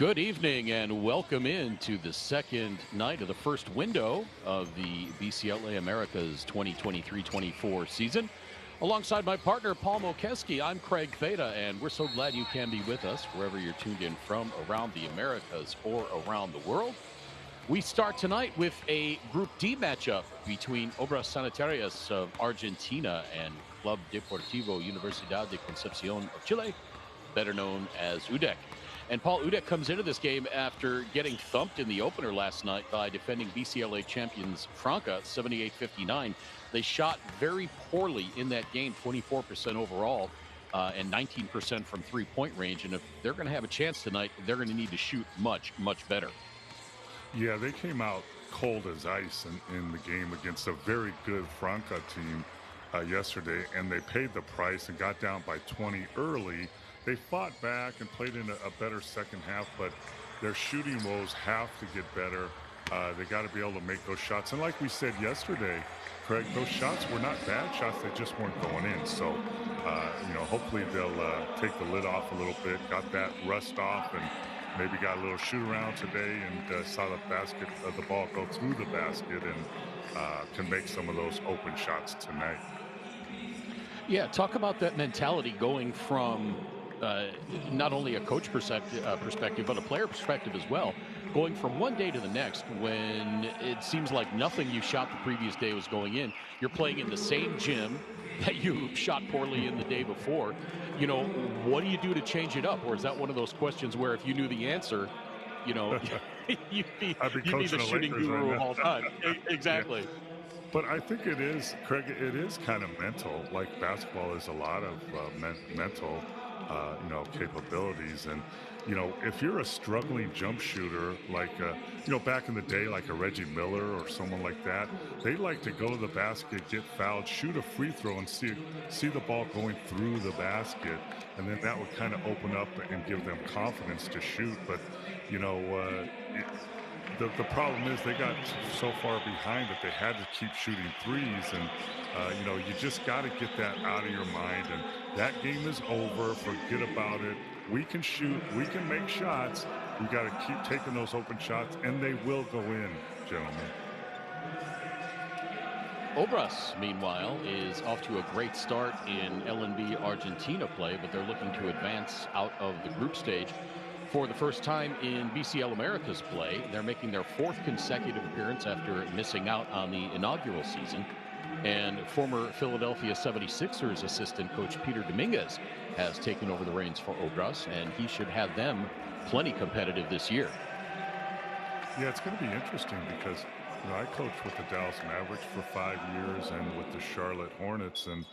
Good evening and welcome in to the second night of the first window of the BCLA Americas 2023-24 season. Alongside my partner, Paul Mokeski, I'm Craig Theta, and we're so glad you can be with us wherever you're tuned in from around the Americas or around the world. We start tonight with a Group D matchup between Obras Sanitarias of Argentina and Club Deportivo Universidad de Concepción of Chile, better known as UdeC. And Paul, UdeC comes into this game after getting thumped in the opener last night by defending BCLA champions Franca, 78-59. They shot very poorly in that game, 24% overall and 19% from three-point range. And if they're going to have a chance tonight, they're going to need to shoot much, much better. Yeah, they came out cold as ice in the game against a very good Franca team yesterday, and they paid the price and got down by 20 early. They fought back and played in a better second half, but their shooting woes have to get better. They got to be able to make those shots. And like we said yesterday, Craig, those shots were not bad shots. They just weren't going in. So, hopefully they'll take the lid off a little bit, got that rust off, and maybe got a little shoot around today and saw the ball go through the basket and can make some of those open shots tonight. Yeah, talk about that mentality going from not only a coach perspective, but a player perspective as well, going from one day to the next when it seems like nothing you shot the previous day was going in. You're playing in the same gym that you shot poorly in the day before. You know, what do you do to change it up? Or is that one of those questions where if you knew the answer, you know, you'd be the shooting guru of all time? Exactly. Yeah. But I think it is, Craig, it is kind of mental. Like basketball is a lot of mental, capabilities. And, if you're a struggling jump shooter, like, back in the day, like a Reggie Miller or someone like that, they like to go to the basket, get fouled, shoot a free throw, and see the ball going through the basket. And then that would kind of open up and give them confidence to shoot. But, the problem is they got so far behind that they had to keep shooting threes. And, you just got to get that out of your mind. And that game is over. Forget about it. We can shoot. We can make shots. We got to keep taking those open shots, and they will go in, gentlemen. Obras, meanwhile, is off to a great start in LNB Argentina play, but they're looking to advance out of the group stage. For the first time in BCL Americas play, they're making their fourth consecutive appearance after missing out on the inaugural season. And former Philadelphia 76ers assistant coach Peter Dominguez has taken over the reins for Obras, and he should have them plenty competitive this year. Yeah, it's going to be interesting because I coached with the Dallas Mavericks for 5 years and with the Charlotte Hornets, and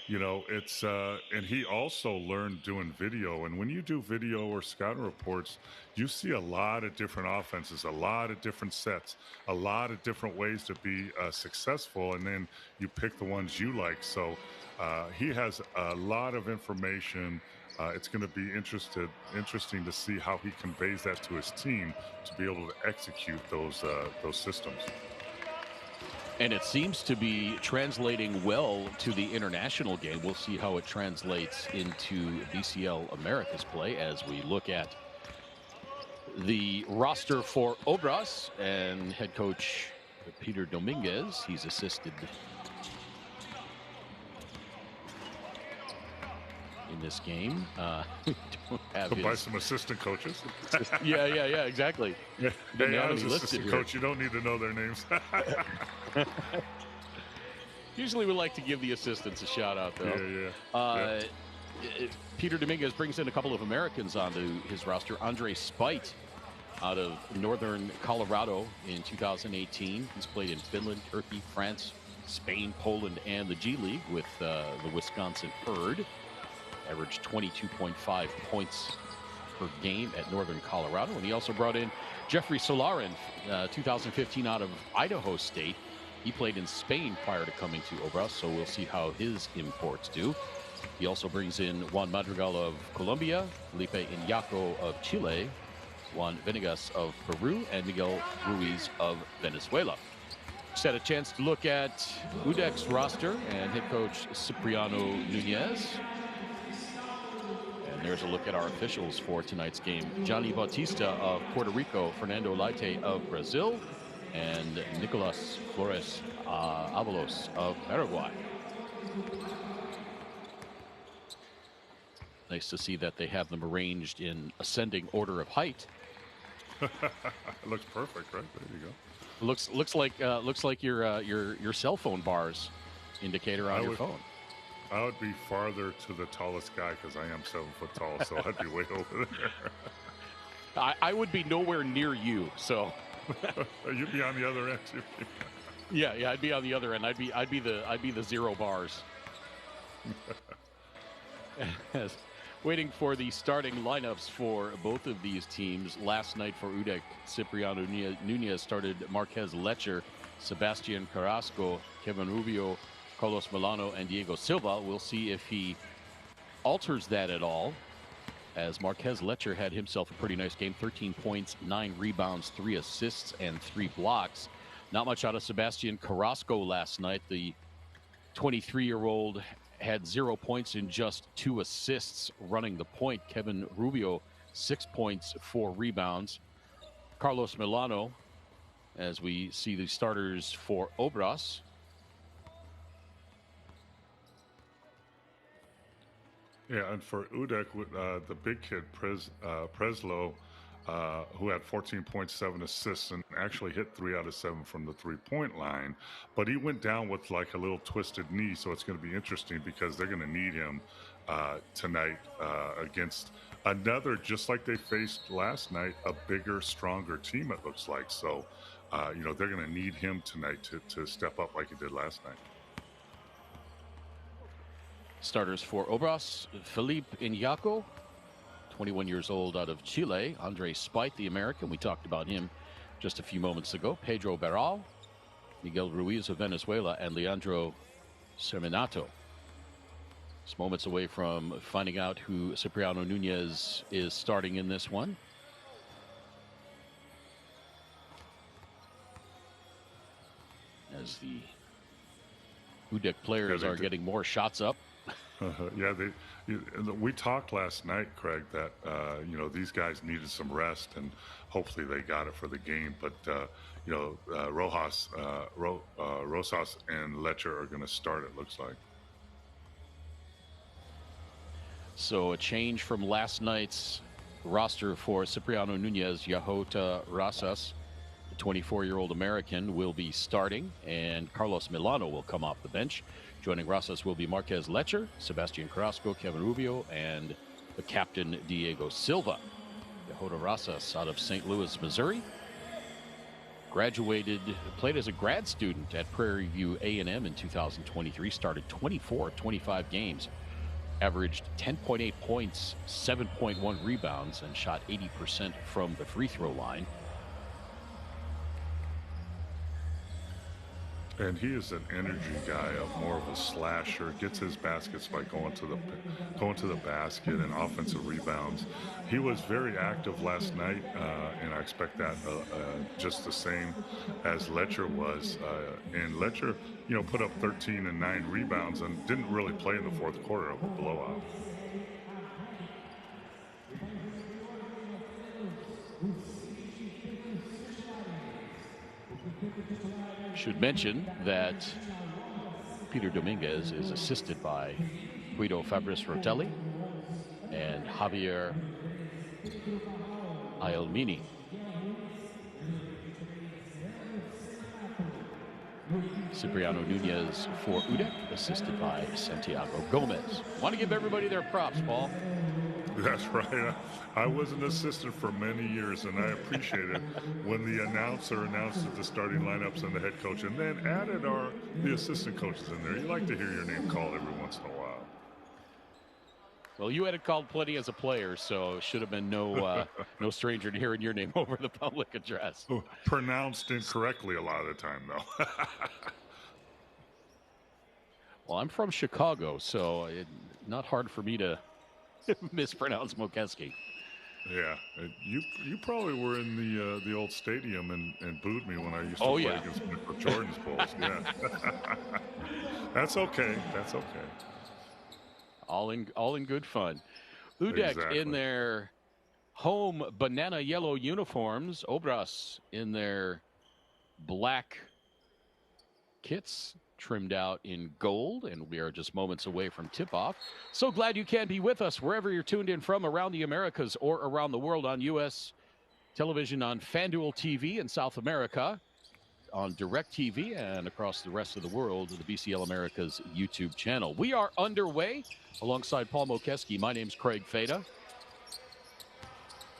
it's and he also learned doing video. And when you do video or scouting reports, you see a lot of different offenses, a lot of different sets, a lot of different ways to be successful. And then you pick the ones you like. So he has a lot of information. It's going to be interesting to see how he conveys that to his team to be able to execute those systems. And it seems to be translating well to the international game. We'll see how it translates into BCL Americas play as we look at the roster for Obras and head coach Peter Dominguez. He's assisted in this game. Don't have buy some assistant coaches. Yeah, exactly. Yeah. Hey, I was assistant coach. You don't need to know their names. Usually we like to give the assistants a shout out, though. Yeah. Peter Dominguez brings in a couple of Americans onto his roster. Andre Spite out of northern Colorado in 2018. He's played in Finland, Turkey, France, Spain, Poland, and the G League with the Wisconsin Herd. Averaged 22.5 points per game at Northern Colorado. And he also brought in Jeffrey Solarin, 2015 out of Idaho State. He played in Spain prior to coming to Obras, so we'll see how his imports do. He also brings in Juan Madrigal of Colombia, Felipe Iñaco of Chile, Juan Venegas of Peru, and Miguel Ruiz of Venezuela. Just had a chance to look at UdeC's roster and head coach Cipriano Nunez. There's a look at our officials for tonight's game. Johnny Bautista of Puerto Rico, Fernando Leite of Brazil, and Nicolas Flores Avalos of Paraguay. Nice to see that they have them arranged in ascending order of height. It looks perfect, right? There you go. Looks like your cell phone bars indicator on your phone. I would be farther to the tallest guy because I am 7 foot tall, so I'd be way over there. I would be nowhere near you, so you'd be on the other end too. yeah, I'd be on the other end. I'd be the 0 bars. Waiting for the starting lineups for both of these teams. Last night for UdeC, Cipriano Nunez started Marquez Lecher, Sebastian Carrasco, Kevin Rubio, Carlos Milano, and Diego Silva. We'll see if he alters that at all, as Marquez Lecher had himself a pretty nice game. 13 points, 9 rebounds, 3 assists, and 3 blocks. Not much out of Sebastian Carrasco last night. The 23-year-old had 0 points and just 2 assists running the point. Kevin Rubio, 6 points, 4 rebounds. Carlos Milano, as we see the starters for Obras. Yeah, and for UdeC, the big kid, Preslow, who had 14.7 assists and actually hit 3 out of 7 from the three-point line. But he went down with like a little twisted knee, so it's going to be interesting because they're going to need him tonight against another, just like they faced last night, a bigger, stronger team, it looks like. So, they're going to need him tonight to step up like he did last night. Starters for Obras, Felipe Iñaco, 21 years old, out of Chile. Andre Spite, the American, we talked about him just a few moments ago. Pedro Barral, Miguel Ruiz of Venezuela, and Leandro Serminato. Just moments away from finding out who Cipriano Nunez is starting in this one. As the UdeC players are getting more shots up. We talked last night, Craig, that these guys needed some rest, and hopefully they got it for the game. But Rosas and Lecher are going to start, it looks like. So a change from last night's roster for Cipriano Nunez. Yahota Rosas, the 24-year-old American, will be starting, and Carlos Milano will come off the bench. Joining Rosas will be Marquez Lecher, Sebastian Carrasco, Kevin Rubio, and the captain, Diego Silva. Yahota Rosas out of St. Louis, Missouri. Played as a grad student at Prairie View A&M in 2023. Started 25 games. Averaged 10.8 points, 7.1 rebounds, and shot 80% from the free throw line. And he is an energy guy, more of a slasher. Gets his baskets by going to the basket and offensive rebounds. He was very active last night, and I expect that just the same as Lecher was. And Lecher, put up 13 and 9 rebounds and didn't really play in the fourth quarter of a blowout. Should mention that Peter Dominguez is assisted by Guido Fabris Rotelli and Javier Ayelmini. Cipriano Nunez for UdeC, assisted by Santiago Gomez. Want to give everybody their props, Paul. That's right. I was an assistant for many years, and I appreciated when the announcer announced the starting lineups and the head coach, and then added the assistant coaches in there. You like to hear your name called every once in a while. Well, you had it called plenty as a player, so it should have been no stranger to hearing your name over the public address. Pronounced incorrectly a lot of the time, though. Well, I'm from Chicago, so it's not hard for me to mispronounce Mokeski. Yeah, you probably were in the old stadium and booed me when I used to play against Michael Jordan's Bulls. Yeah, that's okay. That's okay. All in good fun. UdeC Exactly. in their home banana yellow uniforms. Obras in their black kits trimmed out in gold, and we are just moments away from tip-off. So glad you can be with us wherever you're tuned in from around the Americas or around the world on U.S. television, on FanDuel TV in South America, on DirecTV, and across the rest of the world, the BCL Americas YouTube channel. We are underway alongside Paul Mokeski. My name's Craig Feda.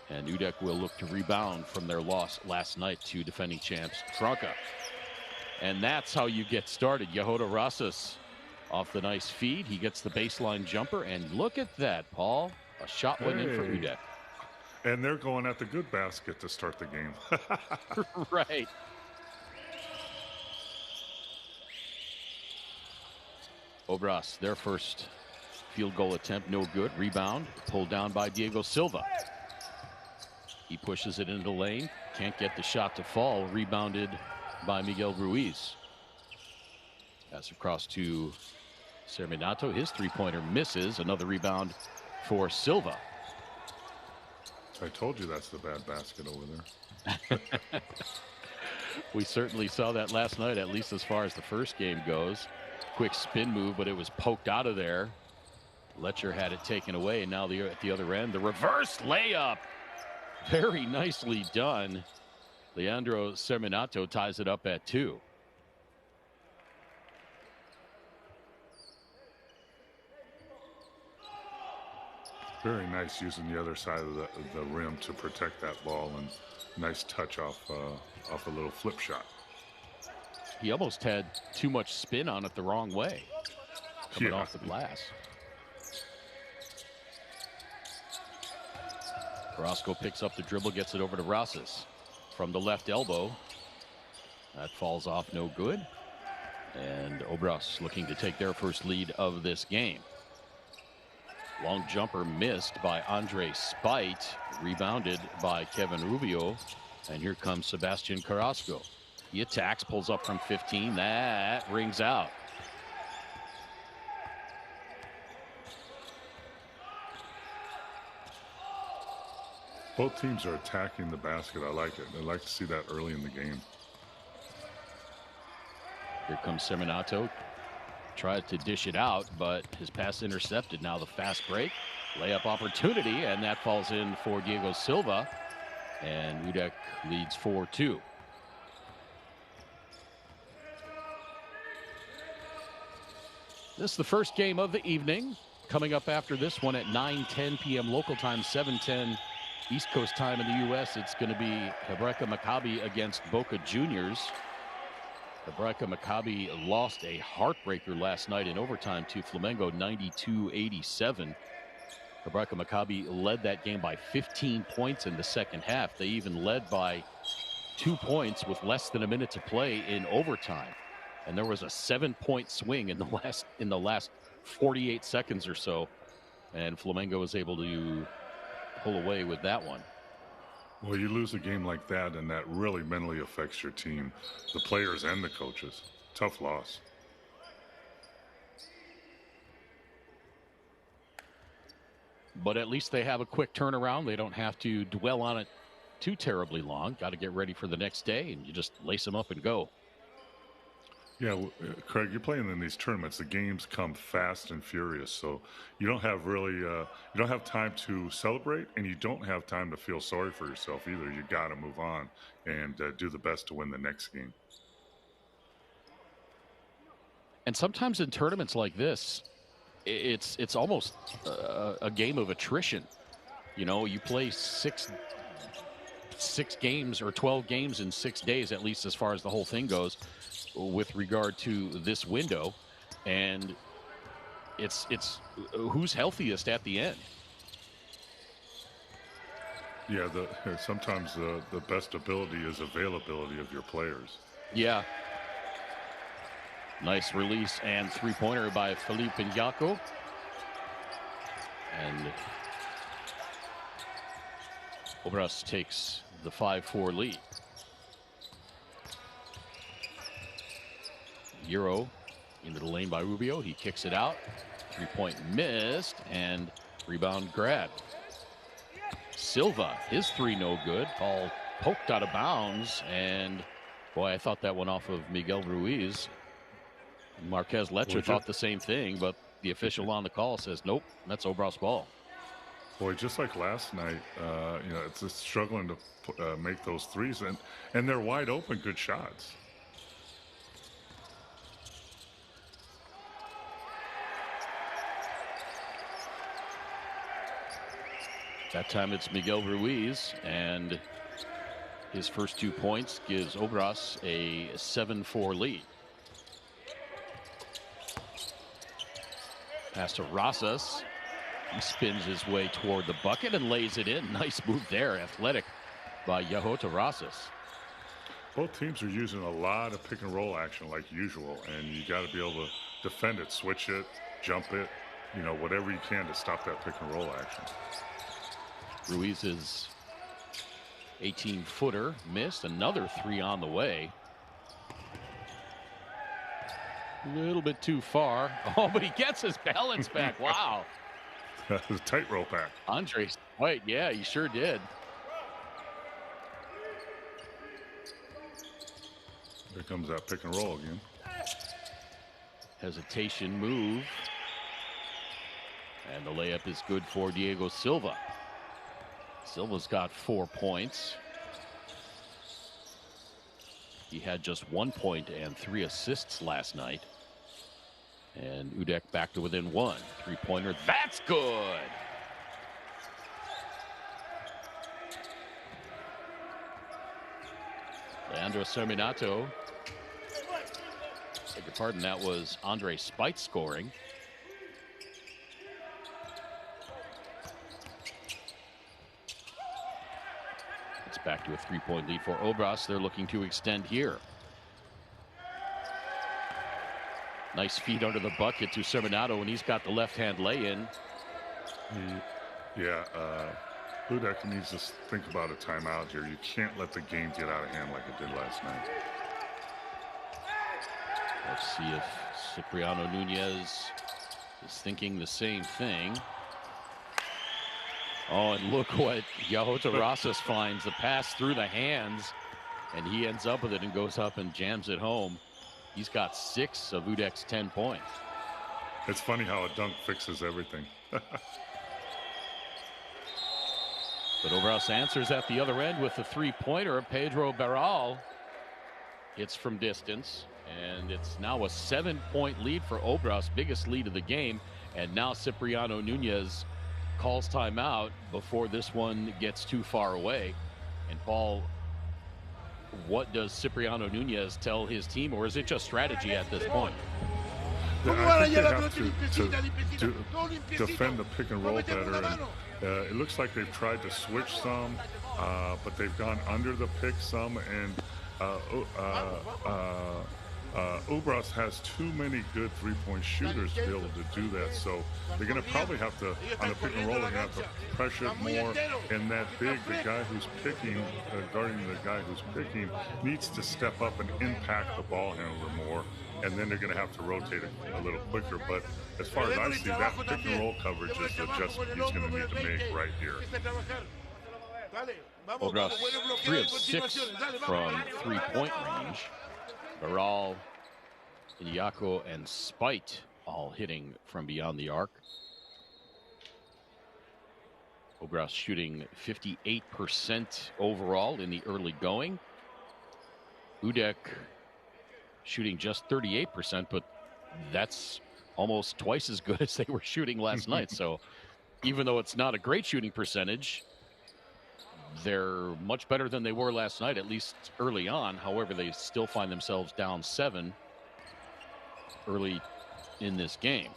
And UdeC will look to rebound from their loss last night to defending champs Franca. And that's how you get started. Yehuda Rosas off the nice feed. He gets the baseline jumper, and look at that, Paul. A shot went in for UdeC. And they're going at the good basket to start the game. Right. Obras, their first field goal attempt, no good. Rebound, pulled down by Diego Silva. He pushes it into the lane. Can't get the shot to fall. Rebounded by Miguel Ruiz. Pass across to Serminato. His three-pointer misses. Another rebound for Silva. I told you that's the bad basket over there. We certainly saw that last night, at least as far as the first game goes. Quick spin move, but it was poked out of there. Letcher had it taken away, and now at the other end, the reverse layup. Very nicely done. Leandro Serminato ties it up at 2. Very nice using the other side of the rim to protect that ball, and nice touch off a little flip shot. He almost had too much spin on it the wrong way, coming off the glass. Carrasco picks up the dribble, gets it over to Rosas from the left elbow. That falls off, no good. And Obras looking to take their first lead of this game. Long jumper missed by Andre Spite, rebounded by Kevin Rubio. And here comes Sebastian Carrasco. He attacks, pulls up from 15. That rings out. Both teams are attacking the basket. I like it. I like to see that early in the game. Here comes Serminato. Tried to dish it out, but his pass intercepted. Now the fast break. Layup opportunity, and that falls in for Diego Silva. And UdeC leads 4-2. This is the first game of the evening. Coming up after this one at 9:10 p.m. local time, 7:10 East Coast time in the U.S. It's going to be Hebraica Maccabi against Boca Juniors. Hebraica Maccabi lost a heartbreaker last night in overtime to Flamengo, 92-87. Hebraica Maccabi led that game by 15 points in the second half. They even led by 2 points with less than a minute to play in overtime. And there was a 7-point swing in the last 48 seconds or so. And Flamengo was able to pull away with that one. Well, you lose a game like that, and that really mentally affects your team, the players and the coaches. Tough loss. But at least they have a quick turnaround. They don't have to dwell on it too terribly long. Got to get ready for the next day, and you just lace them up and go. Yeah, Craig, you're playing in these tournaments. The games come fast and furious, so you don't have you don't have time to celebrate, and you don't have time to feel sorry for yourself either. You got to move on and do the best to win the next game. And sometimes in tournaments like this, it's almost a game of attrition. You know, you play six games or 12 games in 6 days, at least as far as the whole thing goes, with regard to this window, and it's who's healthiest at the end. Yeah, sometimes the best ability is availability of your players. Yeah. Nice release and three-pointer by Felipe Pinjaco. And Obras takes the 5-4 lead. Euro into the lane by Rubio. He kicks it out. Three-point missed, and Rebound grab. Silva, his three no good. Ball poked out of bounds, and boy, I thought that one off of Miguel Ruiz. Marquez Letcher thought the same thing, but the official on the call says nope, that's Obras ball. Boy, just like last night, it's just struggling to make those threes, and they're wide open, good shots. That time it's Miguel Ruiz, and his first 2 points gives Obras a 7-4 lead. Pass to Rosas. He spins his way toward the bucket and lays it in. Nice move there. Athletic by Yahota Rosas. Both teams are using a lot of pick and roll action like usual, and you got to be able to defend it, switch it, jump it, whatever you can to stop that pick and roll action. Ruiz's 18-footer missed. Another three on the way. A little bit too far. Oh, but he gets his balance back. Wow. The tightrope act. Andre White, yeah, he sure did. Here comes that pick and roll again. Hesitation move. And the layup is good for Diego Silva. Silva's got 4 points. He had just 1 point and 3 assists last night. And UdeC back to within 1. Three-pointer, that's good. Leandro Serminato. Beg your pardon, that was Andre Spite scoring. It's back to a 3-point lead for Obras. They're looking to extend here. Nice feed under the bucket to Serminato, and he's got the left-hand lay-in. Yeah, UdeC needs to think about a timeout here. You can't let the game get out of hand like it did last night. Let's see if Cipriano Nunez is thinking the same thing. Oh, and look what Yahota Rosas finds. The pass through the hands, and he ends up with it and goes up and jams it home. He's got 6 of UdeC's 10 points. It's funny how a dunk fixes everything. But Obras answers at the other end with the three-pointer. Pedro Barral hits from distance, and it's now a 7-point lead for Obras, biggest lead of the game. And now Cipriano Nunez calls timeout before this one gets too far away. And Paul, what does Cipriano Nunez tell his team, or is it just strategy at this point? I think they have to defend the pick and roll better. And, it looks like they've tried to switch some, but they've gone under the pick some. And Obras has too many good three-point shooters to be able to do that. So they're going to probably have to, on the pick and roll, they're going to have to pressure more. And that big, the guy who's picking, guarding the guy who's picking, needs to step up and impact the ball handler more. And then they're going to have to rotate it a little quicker. But as far as I see, that pick and roll coverage is the adjustment he's going to need to make right here. Obras 3 of 6 from three-point range. Barral, Iñaco, and Spite all hitting from beyond the arc. Obras shooting 58% overall in the early going. UdeC shooting just 38%, but that's almost twice as good as they were shooting last night. So even though it's not a great shooting percentage, they're much better than they were last night, at least early on. However, they still find themselves down 7 early in this game.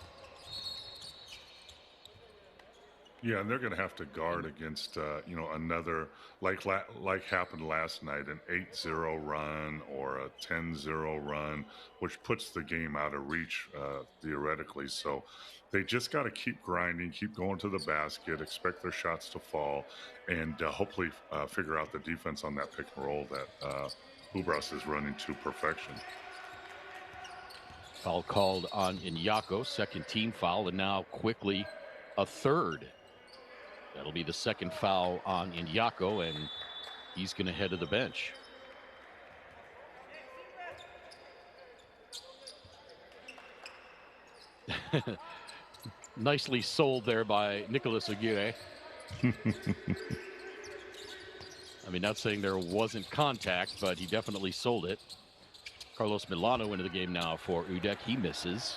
Yeah, and they're going to have to guard against, another, like happened last night, an 8-0 run or a 10-0 run, which puts the game out of reach, theoretically. So they just got to keep grinding, keep going to the basket, expect their shots to fall, and hopefully figure out the defense on that pick and roll that Obras is running to perfection. Foul called on Iñaco, second team foul, and now quickly a third That'll be the second foul on Indiaco, and he's going to head to the bench. Nicely sold there by Nicolas Aguirre. I mean, not saying there wasn't contact, but he definitely sold it. Carlos Milano into the game now for UdeC. He misses.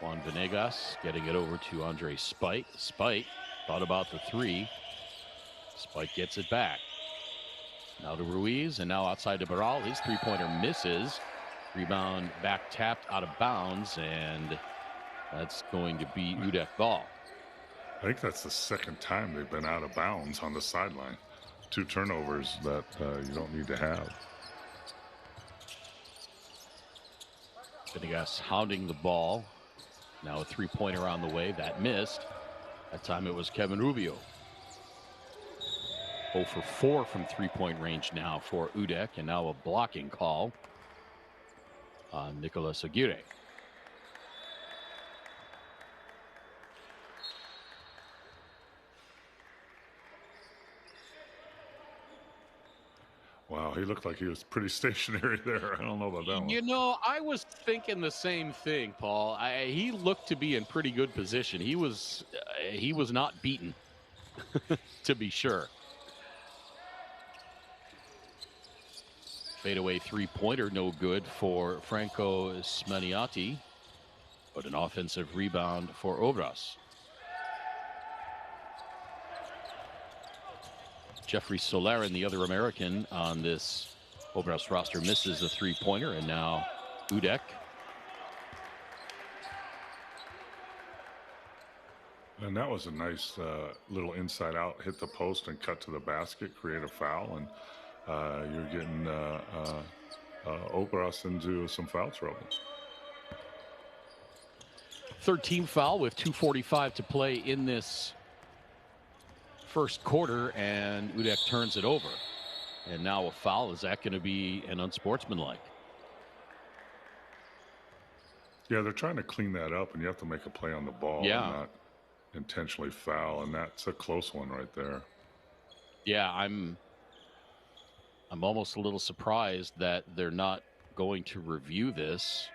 Juan Venegas getting it over to Andre Spite. Spite thought about the three. Spite gets it back. Now to Ruiz, and now outside to Barral. His three-pointer misses. Rebound back tapped out of bounds, and that's going to be UdeC ball. I think that's the second time they've been out of bounds on the sideline. 2 turnovers that you don't need to have. Venegas hounding the ball. Now a three-pointer on the way. That missed. That time it was Kevin Rubio. 0 for 4 from three-point range now for UdeC, and now a blocking call on Nicolas Aguirre. Wow, he looked like he was pretty stationary there. I don't know about that one. You know, I was thinking the same thing, Paul. He looked to be in pretty good position. He was not beaten, to be sure. Fadeaway three-pointer, no good for Franco Smaniati, but an offensive rebound for Obras. Jeffrey Solarin, the other American on this Obras roster, misses a three-pointer, and now UdeC. And that was a nice little inside out, hit the post and cut to the basket, create a foul, and you're getting Obras into some foul trouble. Third team foul with 2:45 to play in this first quarter, and UdeC turns it over. And now a foul. Is that going to be an unsportsmanlike? Yeah, they're trying to clean that up, and you have to make a play on the ball and not intentionally foul, and that's a close one right there. Yeah, I'm almost a little surprised that they're not going to review this.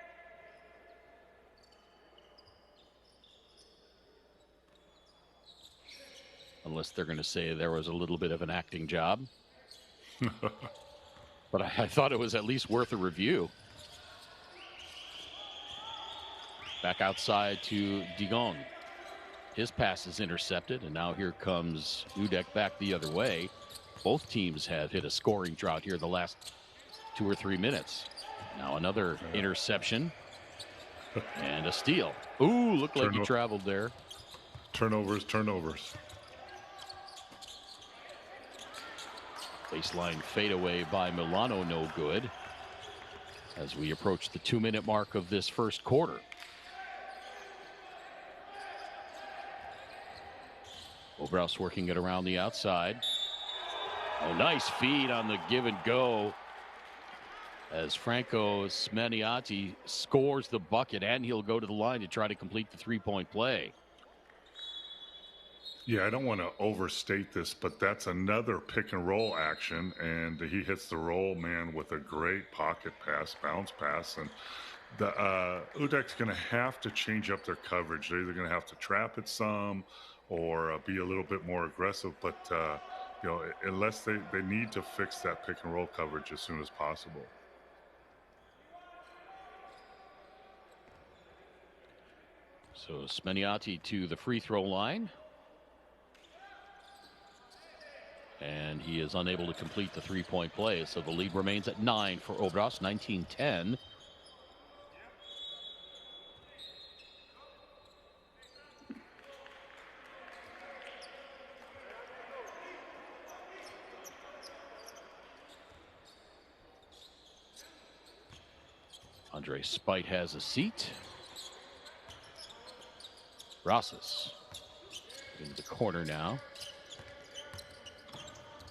Unless they're going to say there was a little bit of an acting job. But I thought it was at least worth a review. Back outside to Digon. His pass is intercepted, and now here comes UdeC back the other way. Both teams have hit a scoring drought here the last 2 or 3 minutes. Now another interception and a steal. Ooh, looked like he traveled there. Turnovers. Baseline fadeaway by Milano, no good. As we approach the 2-minute mark of this first quarter. Obras working it around the outside. Oh, nice feed on the give and go as Franco Smaniati scores the bucket, and he'll go to the line to try to complete the three-point play. Yeah, I don't want to overstate this, but that's another pick and roll action, and he hits the roll man with a great pocket pass, bounce pass, and the UdeC's going to have to change up their coverage. They're either going to have to trap it some or be a little bit more aggressive, but you know, unless they need to fix that pick and roll coverage as soon as possible. So Smaniati to the free throw line. And he is unable to complete the three-point play. So the lead remains at 9 for Obras, 19-10. Andre Spite has a seat. Rosas into the corner now.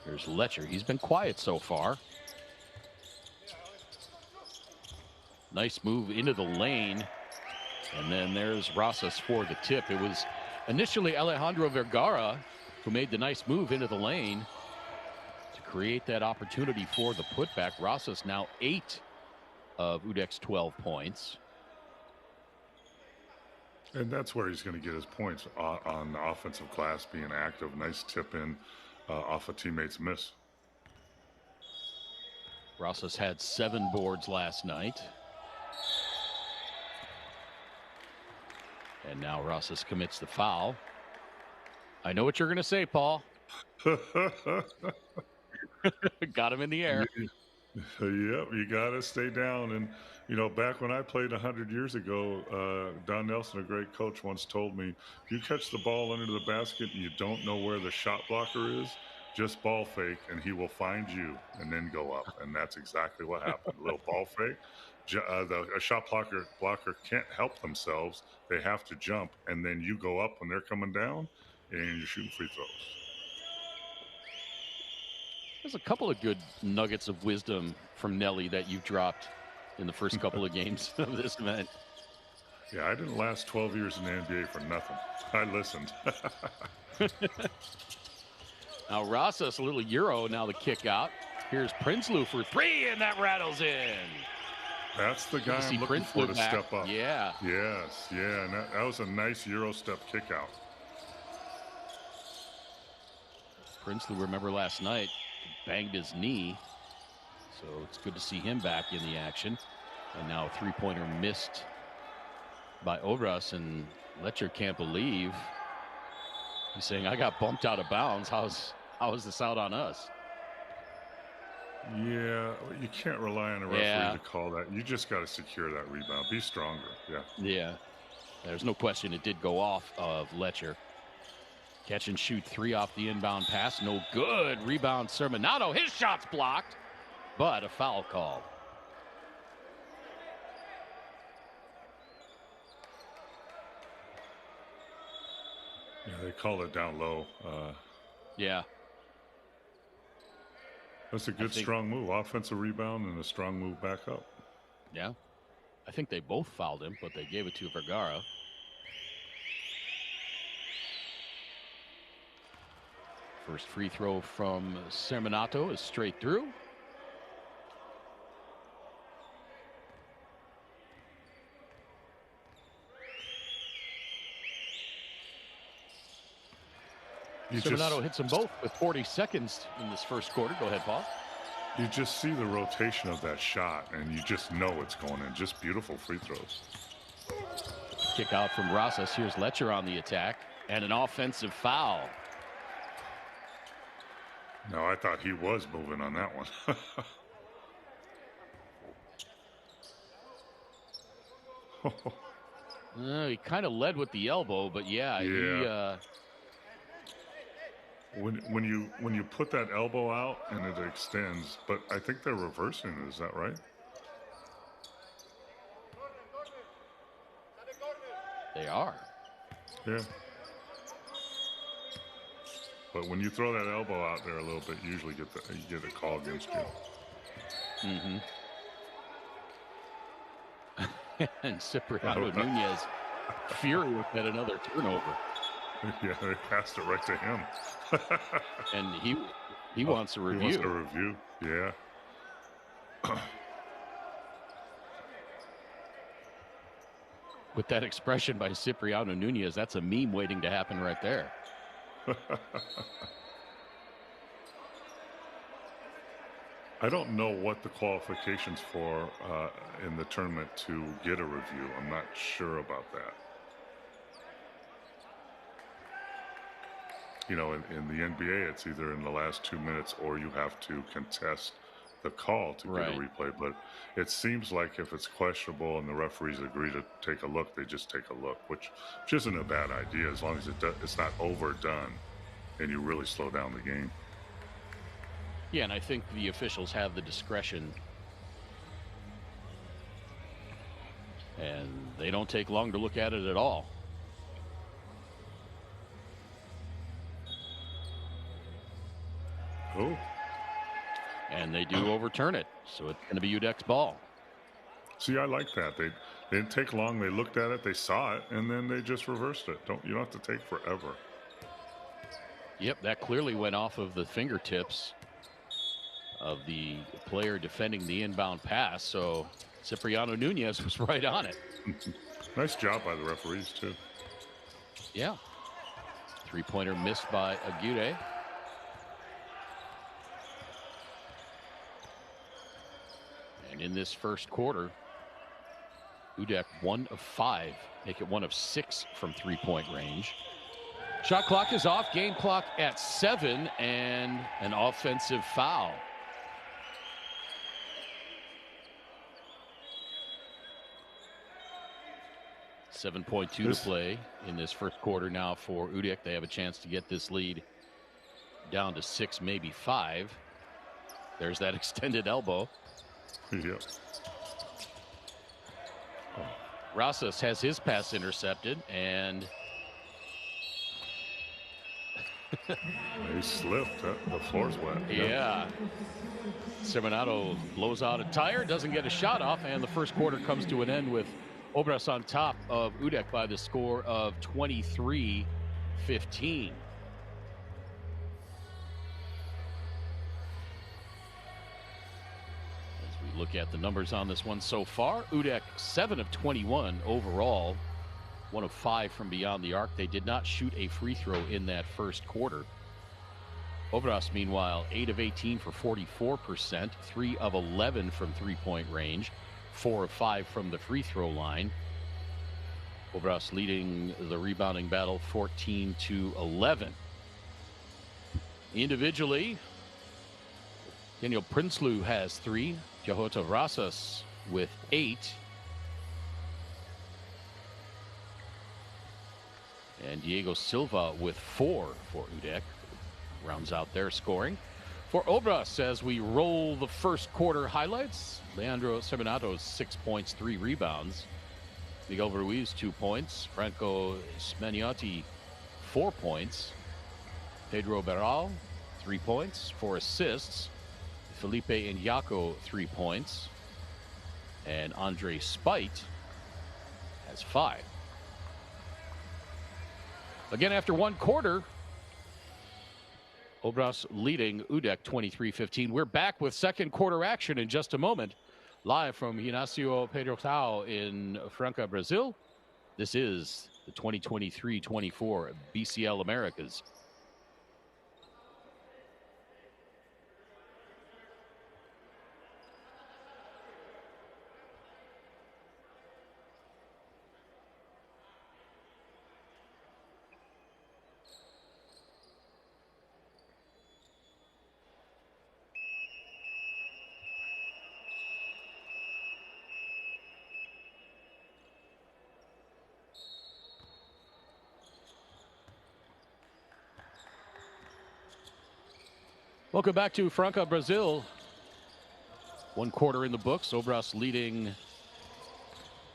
Here's Letcher. He's been quiet so far. Nice move into the lane. And then there's Rosas for the tip. It was initially Alejandro Vergara who made the nice move into the lane to create that opportunity for the putback. Rosas now 8 of UdeC's 12 points. And that's where he's going to get his points on the offensive glass, being active. Nice tip in off a teammate's miss. Rosas had 7 boards last night. And now Rosas commits the foul. I know what you're going to say, Paul. Got him in the air. Yep, you got to stay down. And, you know, back when I played 100 years ago, Don Nelson, a great coach, once told me, if you catch the ball under the basket and you don't know where the shot blocker is, just ball fake and he will find you and then go up. And that's exactly what happened. A little ball fake. A shot blocker can't help themselves. They have to jump, and then you go up when they're coming down, and you're shooting free throws. There's a couple of good nuggets of wisdom from Nelly that you've dropped in the first couple of games of this event. Yeah, I didn't last 12 years in the NBA for nothing. I listened. Now Rosas, a little Euro, now the kick out. Here's Prinsloo for 3, and that rattles in. That's the guy I'm looking for to step up. Yeah. Yes, yeah, and that was a nice Euro step kick out. Prinsloo, remember last night, banged his knee. So it's good to see him back in the action. And now a three-pointer missed by Obras, and Letcher can't believe. He's saying, I got bumped out of bounds. How is this out on us? Yeah, you can't rely on a referee to call that. You just got to secure that rebound. Be stronger. Yeah. Yeah. There's no question it did go off of Letcher. Catch and shoot 3 off the inbound pass. No good. Rebound Serminato. His shot's blocked, but a foul called. Yeah, they call it down low. Yeah. That's a good, strong move. Offensive rebound and a strong move back up. Yeah. I think they both fouled him, but they gave it to Vergara. First free throw from Serminato is straight through. Serminato hits them both with 40 seconds in this first quarter. Go ahead, Paul. You just see the rotation of that shot, and you just know it's going in. Just beautiful free throws. Kick out from Rosas. Here's Letcher on the attack, and an offensive foul. No, I thought he was moving on that one. He kind of led with the elbow, but yeah. When you put that elbow out and it extends, but I think they're reversing it. Is that right? They are. Yeah. But when you throw that elbow out there a little bit, you usually you get a call against you. Mm-hmm. And Cipriano Nunez furious at another turnover. Yeah, they passed it right to him. And he wants a review. He wants a review, yeah. With that expression by Cipriano Nunez, that's a meme waiting to happen right there. I don't know what the qualifications for in the tournament to get a review. I'm not sure about that. You know, in the NBA, it's either in the last 2 minutes or you have to contest the call to get a replay. But it seems like if it's questionable and the referees agree to take a look, they just take a look, which isn't a bad idea as long as it's not overdone and you really slow down the game. Yeah, and I think the officials have the discretion, and they don't take long to look at it at all. Oh. And they do overturn it, so it's going to be UdeC's ball. See, I like that. They didn't take long. They looked at it, they saw it, and then they just reversed it. You don't have to take forever. Yep, that clearly went off of the fingertips of the player defending the inbound pass. So Cipriano Nunez was right on it. Nice job by the referees, too. Yeah. Three-pointer missed by Aguirre. And in this first quarter, UdeC 1 of 5, make it 1 of 6 from three-point range. Shot clock is off, game clock at 7, and an offensive foul. .2 to play in this first quarter now for UdeC. They have a chance to get this lead down to 6, maybe 5. There's that extended elbow. Yep. Rosas has his pass intercepted, and he slipped. The floor's wet. Yeah. Seminato blows out a tire, doesn't get a shot off, and the first quarter comes to an end with Obras on top of UdeC by the score of 23-15. As we look at the numbers on this one so far, UdeC 7 of 21 overall, 1 of 5 from beyond the arc. They did not shoot a free throw in that first quarter. Obras, meanwhile, 8 of 18 for 44%, 3 of 11 from three-point range, 4 of 5 from the free throw line. Obras leading the rebounding battle 14-11. Individually, Daniel Prinsloo has 3, Jahota Rosas with 8. And Diego Silva with 4 for UdeC. Rounds out their scoring. For Obras, as we roll the first quarter highlights, Leandro Seminato's 6 points, 3 rebounds. Miguel Ruiz, 2 points. Franco Smaniotti, 4 points. Pedro Beral, 3 points, 4 assists. Felipe Iñaco, 3 points. And Andre Spite has 5. Again, after one quarter, Obras leading UdeC 23-15. We're back with second quarter action in just a moment. Live from Ginásio Pedro Tau in Franca, Brazil. This is the 2023-24 BCL Americas. Welcome back to Franca, Brazil. One quarter in the books. Obras leading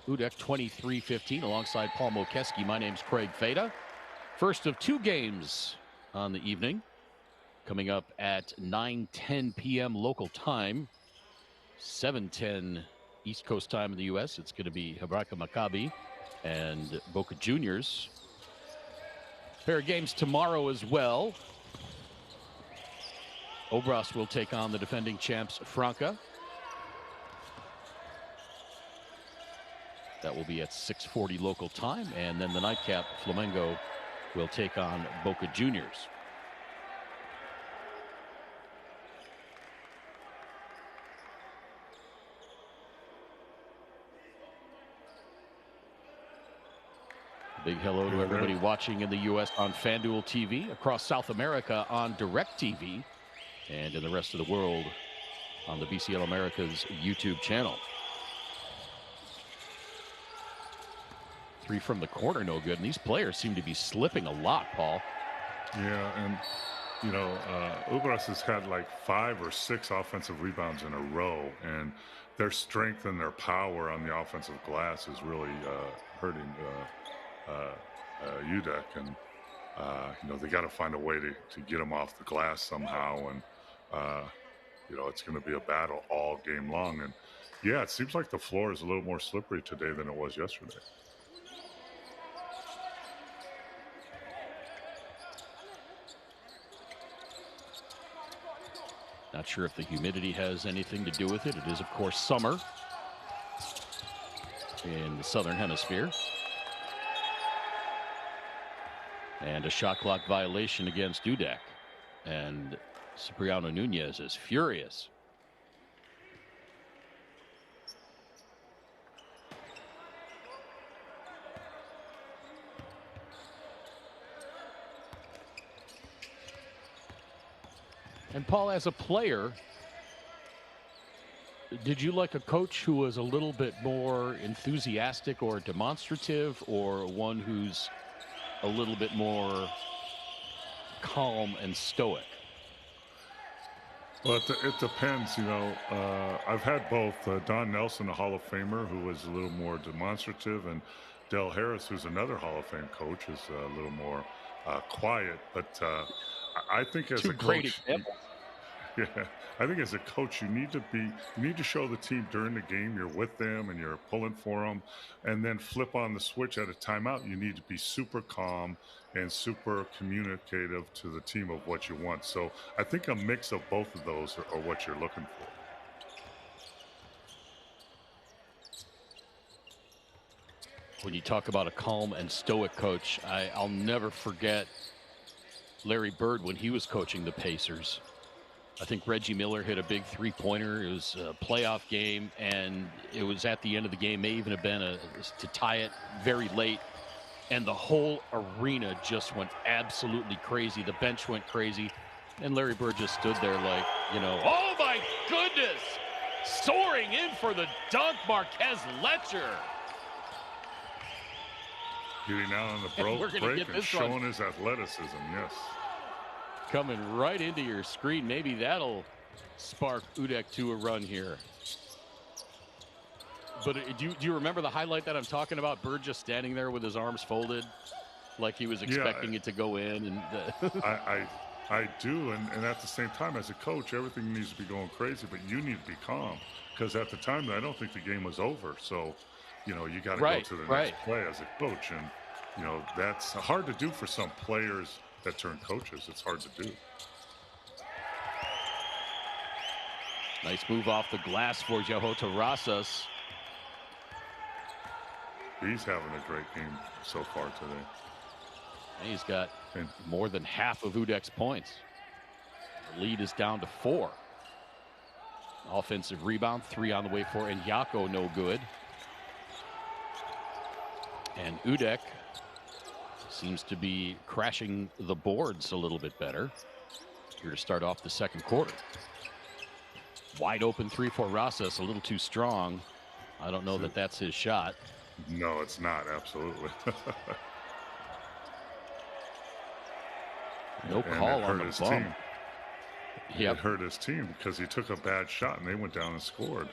UdeC 23-15 alongside Paul Mokeski. My name's Craig Feda. First of 2 games on the evening. Coming up at 9:10 p.m. local time. 7:10 East Coast time in the U.S. It's going to be Hebraica Maccabi and Boca Juniors. Pair of games tomorrow as well. Obras will take on the defending champs Franca. That will be at 6:40 local time. And then the nightcap, Flamengo, will take on Boca Juniors. Big hello to everybody watching in the U.S. on FanDuel TV, across South America on DirecTV, and in the rest of the world on the BCL Americas YouTube channel. 3 from the corner, no good. And these players seem to be slipping a lot, Paul. Yeah, and, you know, Obras has had like 5 or 6 offensive rebounds in a row, and their strength and their power on the offensive glass is really hurting UdeC. And, you know, they got to find a way to get them off the glass somehow. And, you know, it's going to be a battle all game long. And, Yeah, it seems like the floor is a little more slippery today than it was yesterday. Not sure if the humidity has anything to do with it. It is, of course, summer in the southern hemisphere. And a shot clock violation against UdeC. And Cipriano Nunez is furious. And Paul, as a player, did you like a coach who was a little bit more enthusiastic or demonstrative, or one who's a little bit more calm and stoic? Well, it depends, you know. I've had both. Don Nelson, a Hall of Famer, who was a little more demonstrative, and Del Harris, who's another Hall of Fame coach, is a little more quiet. But I think as Two a great coach, examples. yeah, I think as a coach, you need to show the team during the game you're with them and you're pulling for them, and then flip on the switch at a timeout. You need to be super calm and super communicative to the team of what you want. So I think a mix of both of those are what you're looking for. When you talk about a calm and stoic coach, I'll never forget Larry Bird when he was coaching the Pacers. I think Reggie Miller hit a big three-pointer. It was a playoff game, and it was at the end of the game. May even have been to tie it very late, and the whole arena just went absolutely crazy. The bench went crazy, and Larry Bird just stood there like, you know, oh my goodness! Soaring in for the dunk, Marquez Letcher. Getting out on the break and showing his athleticism, yes. Coming right into your screen. Maybe that'll spark UdeC to a run here. But do you remember the highlight that I'm talking about? Bird just standing there with his arms folded like he was expecting it to go in. And I do. And at the same time, as a coach, everything needs to be going crazy, but you need to be calm. Because at the time, I don't think the game was over. So, you know, you got to go to the next play as a coach. And, you know, that's hard to do for some players that turn coaches. It's hard to do. Nice move off the glass for João Terrazas. He's having a great game so far today. And he's got more than half of UdeC's points. The lead is down to 4. Offensive rebound, 3 on the way for Nyako, no good. And UdeC seems to be crashing the boards a little bit better here to start off the second quarter. Wide open 3 for Rosas, a little too strong. I don't know that that's his shot. No, it's not, absolutely. No call on the bump. It hurt his team because he took a bad shot and they went down and scored.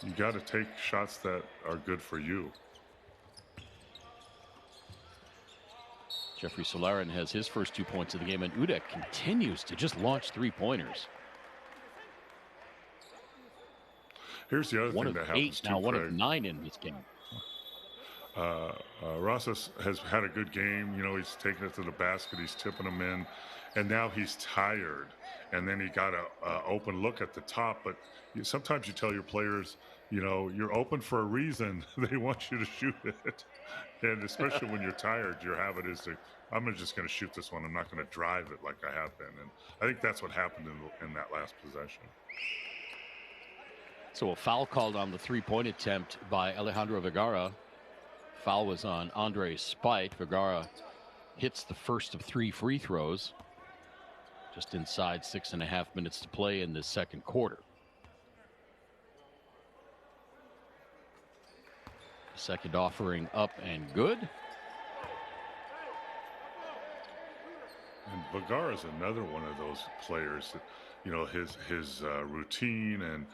You got to take shots that are good for you. Jeffrey Solarin has his first 2 points of the game, and UdeC continues to just launch 3-pointers. Here's the other thing that happens too, now, Craig. 1 of 9 in this game. Rosas has had a good game. You know, he's taking it to the basket. He's tipping them in. And now he's tired. And then he got an open look at the top. But sometimes you tell your players, you know, you're open for a reason. They want you to shoot it. And especially when you're tired, your habit is to, I'm just going to shoot this one. I'm not going to drive it like I have been. And I think that's what happened in that last possession. So a foul called on the 3-point attempt by Alejandro Vergara. Foul was on Andre Spite. Vergara hits the first of 3 free throws. Just inside 6.5 minutes to play in the second quarter. Second offering up and good. And Vergara is another one of those players that, you know, his routine and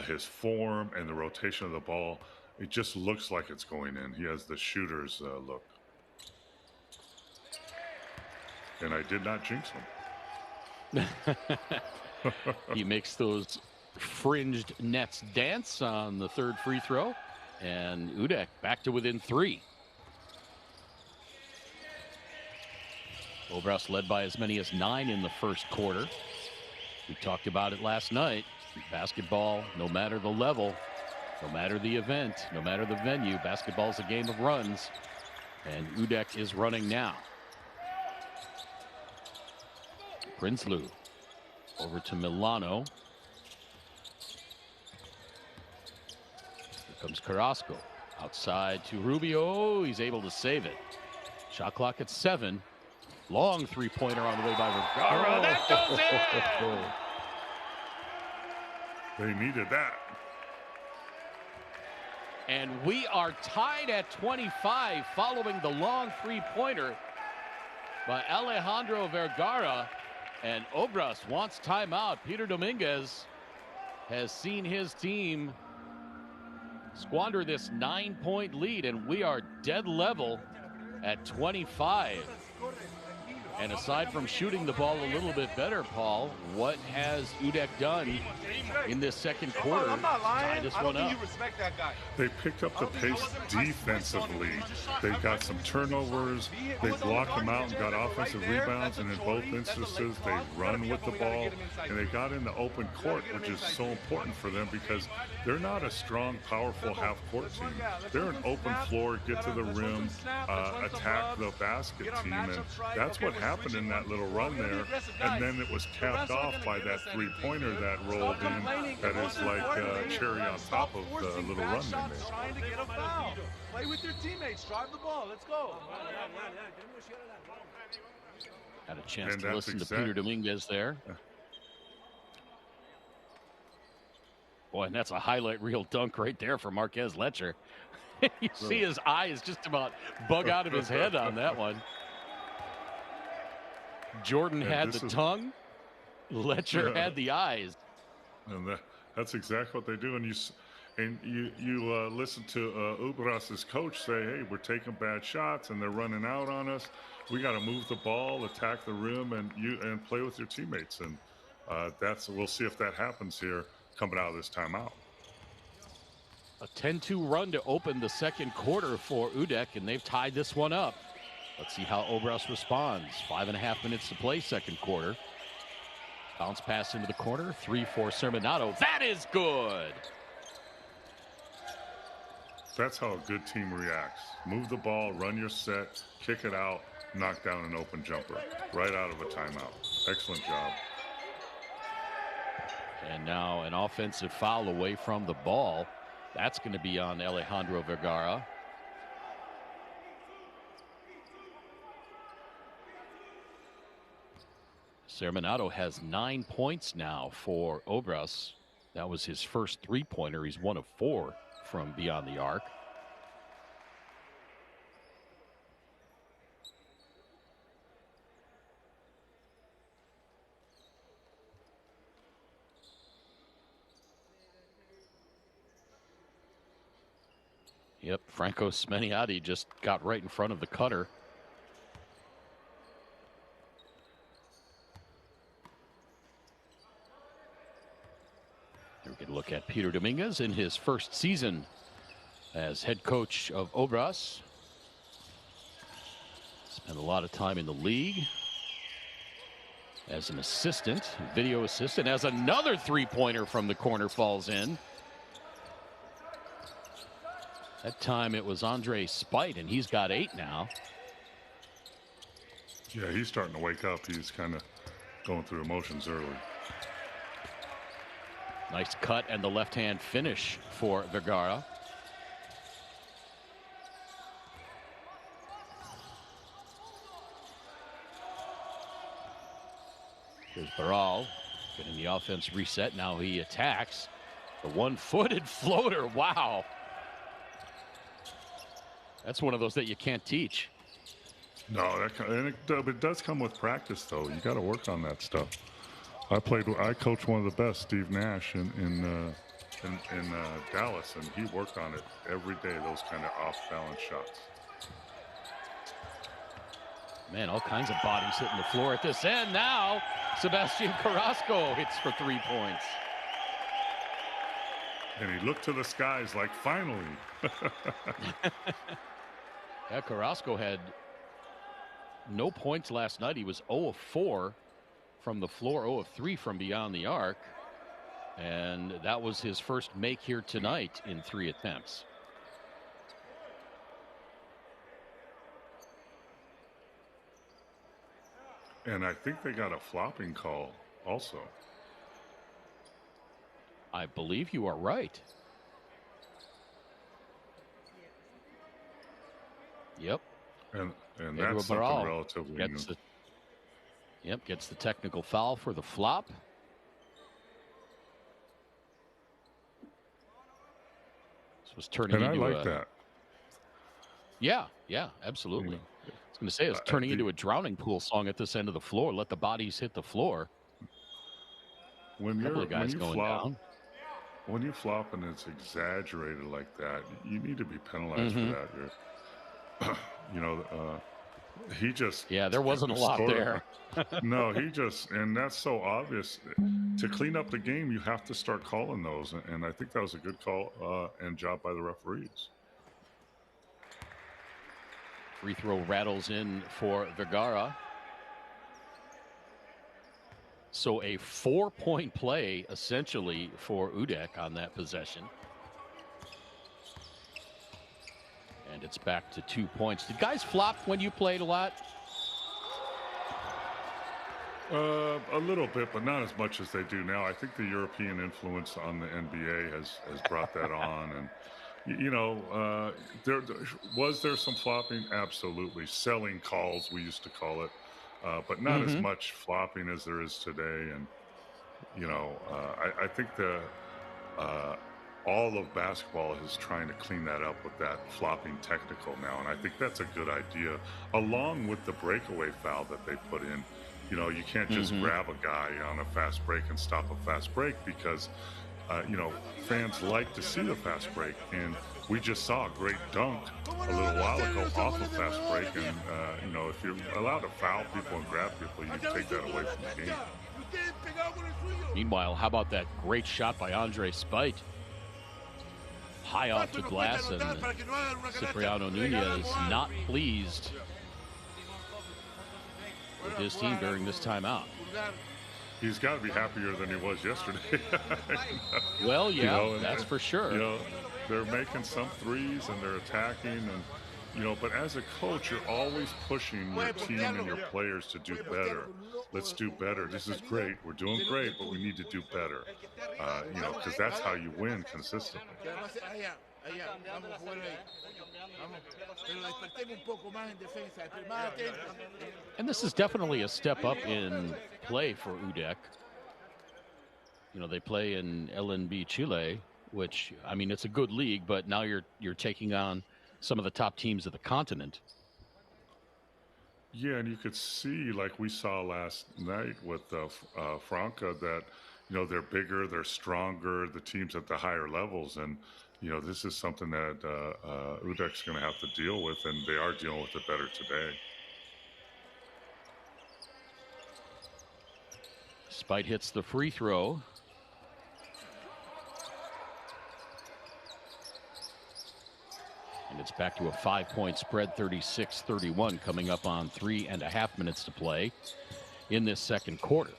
his form and the rotation of the ball, it just looks like it's going in. He has the shooter's look. And I did not jinx him. He makes those fringed nets dance on the third free throw. And UdeC back to within 3. Obras led by as many as 9 in the first quarter. We talked about it last night. Basketball, no matter the level, no matter the event, no matter the venue, basketball's a game of runs. And UdeC is running now. Prinsloo over to Milano. Here comes Carrasco. Outside to Rubio. He's able to save it. Shot clock at 7. Long three-pointer on the way by Vergara. That goes in! They needed that. And we are tied at 25 following the long three-pointer by Alejandro Vergara. And Obras wants timeout. Peter Dominguez has seen his team squander this 9-point lead, and we are dead level at 25. And aside from shooting the ball a little bit better, Paul, what has UdeC done in this second quarter to tie this one up? They picked up the pace defensively. They got some turnovers. They blocked them out and got offensive rebounds. And in both instances, they run with the ball. And they got in the open court, which is so important for them because they're not a strong, powerful half-court team. They're an open floor, get to the rim, attack the basket team. And that's what happened in that little run there, and then it was capped off by that three-pointer that rolled in. That is like cherry on top of the little run they made. Trying to get a foul. Play with your teammates. Drive the ball. Let's go. Had a chance to listen to Peter Dominguez there. Boy, and that's a highlight reel dunk right there for Marquez Letcher. You see his eyes just about bug out of his head on that one. Jordan had the tongue. Letcher had the eyes. And that's exactly what they do. And you listen to Obras' coach say, "Hey, we're taking bad shots and they're running out on us. We got to move the ball, attack the rim, and play with your teammates." And we'll see if that happens here coming out of this timeout. A 10-2 run to open the second quarter for UdeC, and they've tied this one up. Let's see how Obras responds. 5.5 minutes to play, second quarter. Bounce pass into the corner. 3 for Serminato. That is good. That's how a good team reacts. Move the ball, run your set, kick it out, knock down an open jumper. Right out of a timeout. Excellent job. And now an offensive foul away from the ball. That's going to be on Alejandro Vergara. Serminato has 9 points now for Obras. That was his first three-pointer. He's 1 of 4 from beyond the arc. Yep, Franco Smeniati just got right in front of the cutter. We can look at Peter Dominguez in his first season as head coach of Obras. Spent a lot of time in the league as an assistant, video assistant, as another three-pointer from the corner falls in. That time it was Andre Spite, and he's got 8 now. Yeah, he's starting to wake up. He's kind of going through emotions early. Nice cut and the left-hand finish for Vergara. Here's Barral getting the offense reset. Now he attacks. The one-footed floater. Wow. That's one of those that you can't teach. No, it does come with practice, though. You got to work on that stuff. I coached one of the best, Steve Nash, in Dallas, and he worked on it every day. Those kind of off-balance shots. Man, all kinds of bodies hitting the floor at this end. Now, Sebastian Carrasco hits for 3 points. And he looked to the skies like, finally. Yeah, Carrasco had no points last night. He was 0 of 4 from the floor, 0 of 3 from beyond the arc. And that was his first make here tonight in 3 attempts. And I think they got a flopping call also. I believe you are right. Yep. And that's something relatively new. Gets the technical foul for the flop. This was turning into I like that. Yeah, absolutely. You know, I was going to say it's turning into a drowning pool song at this end of the floor. Let the bodies hit the floor. When a couple of guys going down. When you flop and it's exaggerated like that, you need to be penalized for that. He just... Yeah, there wasn't a lot there. No, and that's so obvious. To clean up the game, you have to start calling those. And I think that was a good call and job by the referees. Free throw rattles in for Vergara. So a 4-point play, essentially, for UdeC on that possession. And it's back to 2 points. Did guys flop when you played a lot? A little bit, but not as much as they do now. I think the European influence on the NBA has brought that on. And, was there some flopping? Absolutely. Selling calls, we used to call it. But not as much flopping as there is today. And, I think all of basketball is trying to clean that up with that flopping technical now. And I think that's a good idea, along with the breakaway foul that they put in. You can't just grab a guy on a fast break and stop a fast break because, fans like to see the fast break. And we just saw a great dunk a little while ago off a fast break. And, if you're allowed to foul people and grab people, you take that away from the game. Meanwhile, how about that great shot by Andre Spite? High off the glass, and Cipriano Nunez not pleased with his team during this timeout. He's got to be happier than he was yesterday. Well, yeah, that's for sure. They're making some threes and they're attacking, and but as a coach, you're always pushing your team and your players to do better. Let's do better. This is great. We're doing great, but we need to do better. Because that's how you win consistently. And this is definitely a step up in play for UdeC. They play in LNB Chile, which, I mean, it's a good league, but now you're taking on some of the top teams of the continent. Yeah, and you could see, like we saw last night with Franca, that they're bigger, they're stronger, the teams at the higher levels, and this is something that UdeC's going to have to deal with, and they are dealing with it better today. Spite hits the free throw. And it's back to a 5-point spread, 36-31, coming up on 3.5 minutes to play in this second quarter.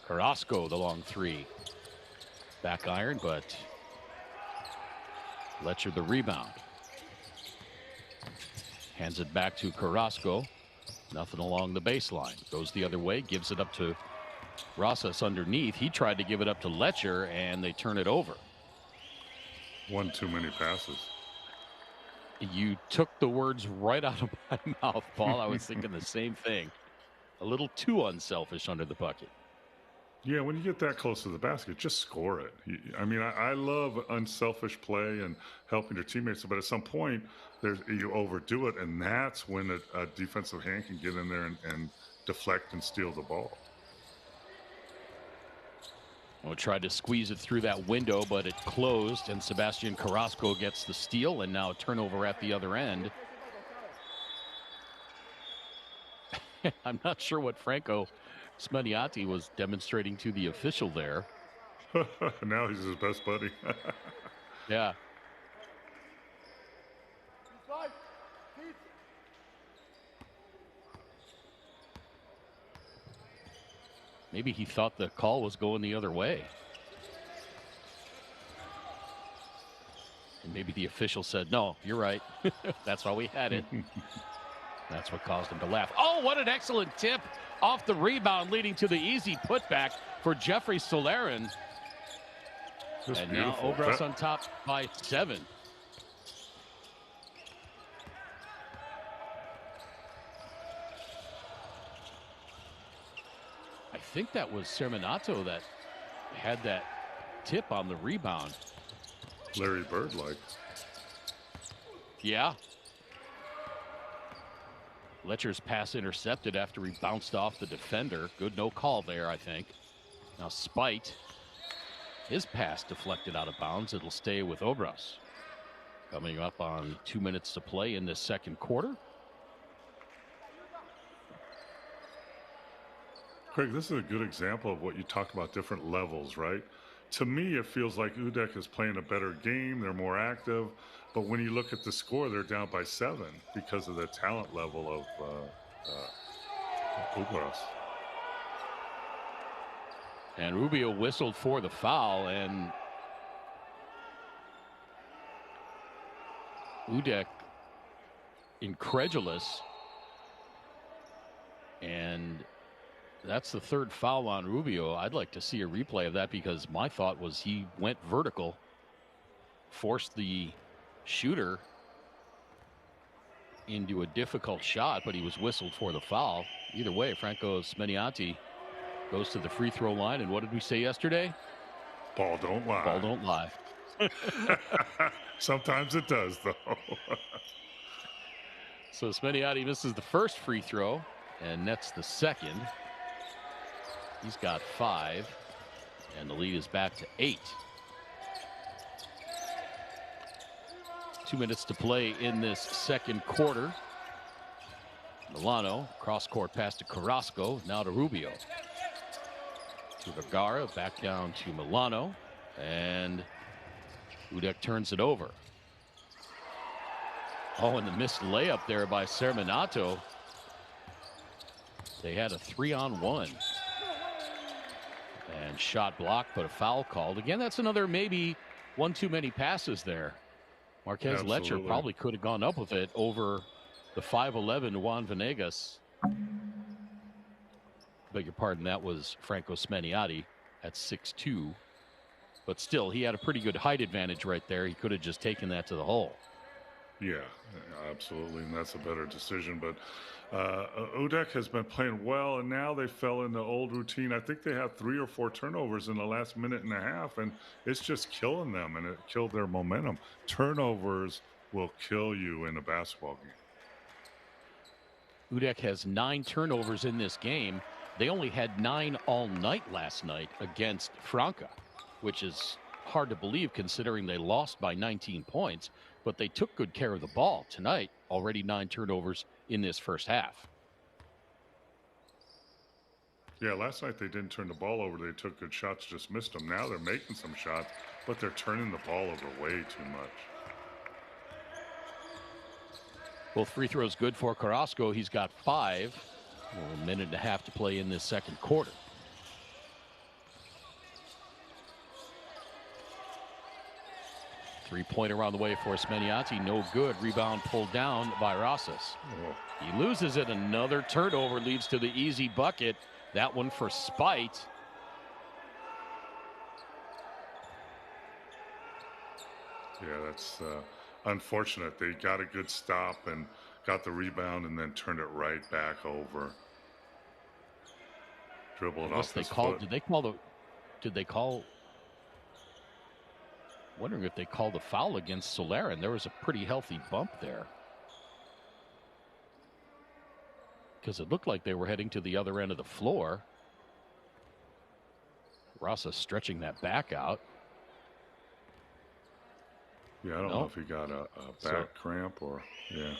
Carrasco, the long three. Back iron, but Letcher the rebound. Hands it back to Carrasco. Nothing along the baseline. Goes the other way, gives it up to Rosas underneath. He tried to give it up to Letcher, and they turn it over. One too many passes. You took the words right out of my mouth, Paul. I was thinking the same thing. A little too unselfish under the bucket. Yeah, when you get that close to the basket, just score it. I mean, I love unselfish play and helping your teammates, but at some point, you overdo it, and that's when a defensive hand can get in there and deflect and steal the ball. Well, tried to squeeze it through that window, but it closed, and Sebastian Carrasco gets the steal, and now a turnover at the other end. I'm not sure what Franco Smediati was demonstrating to the official there. Now he's his best buddy. Yeah. Maybe he thought the call was going the other way. And maybe the official said, no, you're right. That's why we had it. That's what caused him to laugh. Oh, what an excellent tip off the rebound, leading to the easy putback for Jeffrey Solaren. And now Obras on top by 7. I think that was Serminato that had that tip on the rebound. Larry Bird-like. Yeah. Letcher's pass intercepted after he bounced off the defender. Good no call there, I think. Now Spite, his pass deflected out of bounds. It'll stay with Obras. Coming up on 2 minutes to play in this second quarter. Craig, this is a good example of what you talk about, different levels, right? To me, it feels like UdeC is playing a better game. They're more active. But when you look at the score, they're down by 7 because of the talent level of Obras. And Rubio whistled for the foul, and UdeC incredulous. And that's the third foul on Rubio. I'd like to see a replay of that because my thought was he went vertical, forced the shooter into a difficult shot, but he was whistled for the foul. Either way, Franco Smeniati goes to the free throw line. And what did we say yesterday? Ball don't lie. Ball don't lie. Sometimes it does, though. So Smeniati misses the first free throw and nets the second. He's got 5, and the lead is back to 8. 2 minutes to play in this second quarter. Milano, cross-court pass to Carrasco, now to Rubio. To Vergara, back down to Milano, and UdeC turns it over. Oh, and the missed layup there by Serminato. They had a 3-on-1. And shot blocked, but a foul called. Again, that's another maybe one too many passes there. Marquez Letcher probably could have gone up with it over the 5'11" Juan Venegas. Beg your pardon, that was Franco Smeniati at 6'2". But still, he had a pretty good height advantage right there. He could have just taken that to the hole. Yeah, absolutely, and that's a better decision. But UdeC has been playing well, and now they fell in the old routine. I think they had 3 or 4 turnovers in the last minute and a half, and it's just killing them, and it killed their momentum. Turnovers will kill you in a basketball game. UdeC has 9 turnovers in this game. They only had 9 all night last night against Franca, which is hard to believe considering they lost by 19 points. But they took good care of the ball tonight. Already 9 turnovers in this first half. Yeah, last night they didn't turn the ball over. They took good shots, just missed them. Now they're making some shots, but they're turning the ball over way too much. Both free throws good for Carrasco. He's got 5. A minute and a half to play in this second quarter. Three-pointer around the way for Smeniati. No good. Rebound pulled down by Rosas. He loses it. Another turnover leads to the easy bucket. That one for Spite. Yeah, that's unfortunate. They got a good stop and got the rebound and then turned it right back over. Dribbled off his foot. Did they call? Wondering if they called a foul against Solaren. There was a pretty healthy bump there. Because it looked like they were heading to the other end of the floor. Rasa stretching that back out. Yeah, I don't know if he got a back cramp or, yeah.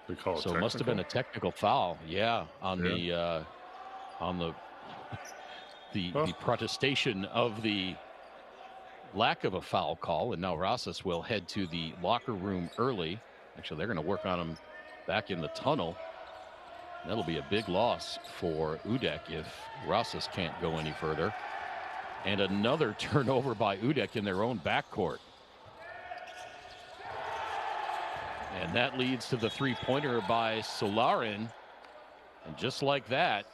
They call it so it must have been a technical foul. Yeah, on the the protestation of the lack of a foul call, and now Rosas will head to the locker room early. Actually, they're going to work on him back in the tunnel. That'll be a big loss for UdeC if Rosas can't go any further. And another turnover by UdeC in their own backcourt. And that leads to the three-pointer by Solarin. And just like that.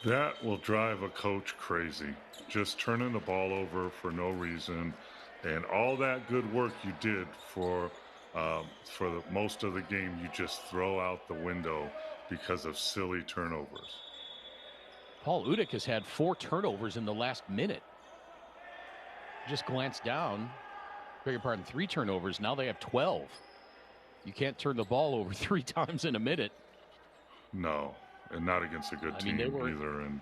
That will drive a coach crazy. Just turning the ball over for no reason. And all that good work you did for the most of the game, you just throw out the window because of silly turnovers. Paul, UdeC has had 4 turnovers in the last minute. Just glance down. Beg your pardon, 3 turnovers. Now they have 12. You can't turn the ball over 3 times in a minute. No, and not against a good team either. And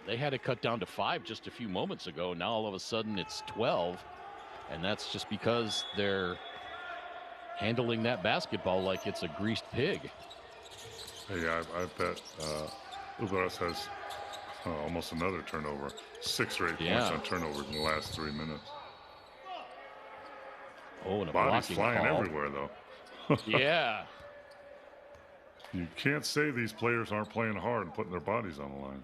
they had it cut down to 5 just a few moments ago. Now all of a sudden it's 12. And that's just because they're handling that basketball like it's a greased pig. Hey, I bet Obras has almost another turnover. 6 or 8 points on turnovers in the last 3 minutes. Oh, and a bodies blocking flying call. Everywhere, though. Yeah. You can't say these players aren't playing hard and putting their bodies on the line.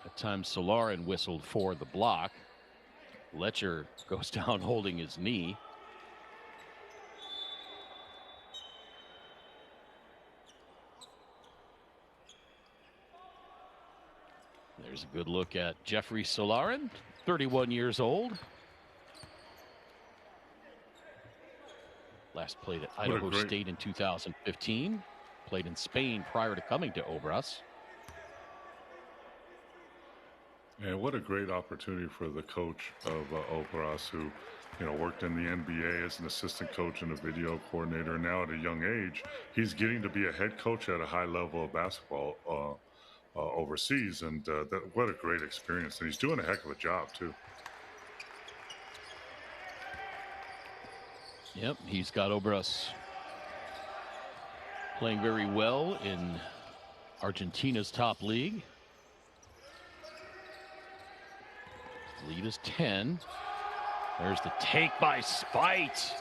At times, Solarin whistled for the block. Letcher goes down holding his knee. There's a good look at Jeffrey Solarin, 31 years old. Last played at Idaho State in 2015. Played in Spain prior to coming to Obras. And what a great opportunity for the coach of Obras, who, worked in the NBA as an assistant coach and a video coordinator. Now at a young age, he's getting to be a head coach at a high level of basketball overseas. And what a great experience. And he's doing a heck of a job, too. Yep, he's got Obras playing very well in Argentina's top league. Lead is 10. There's the take by Spite.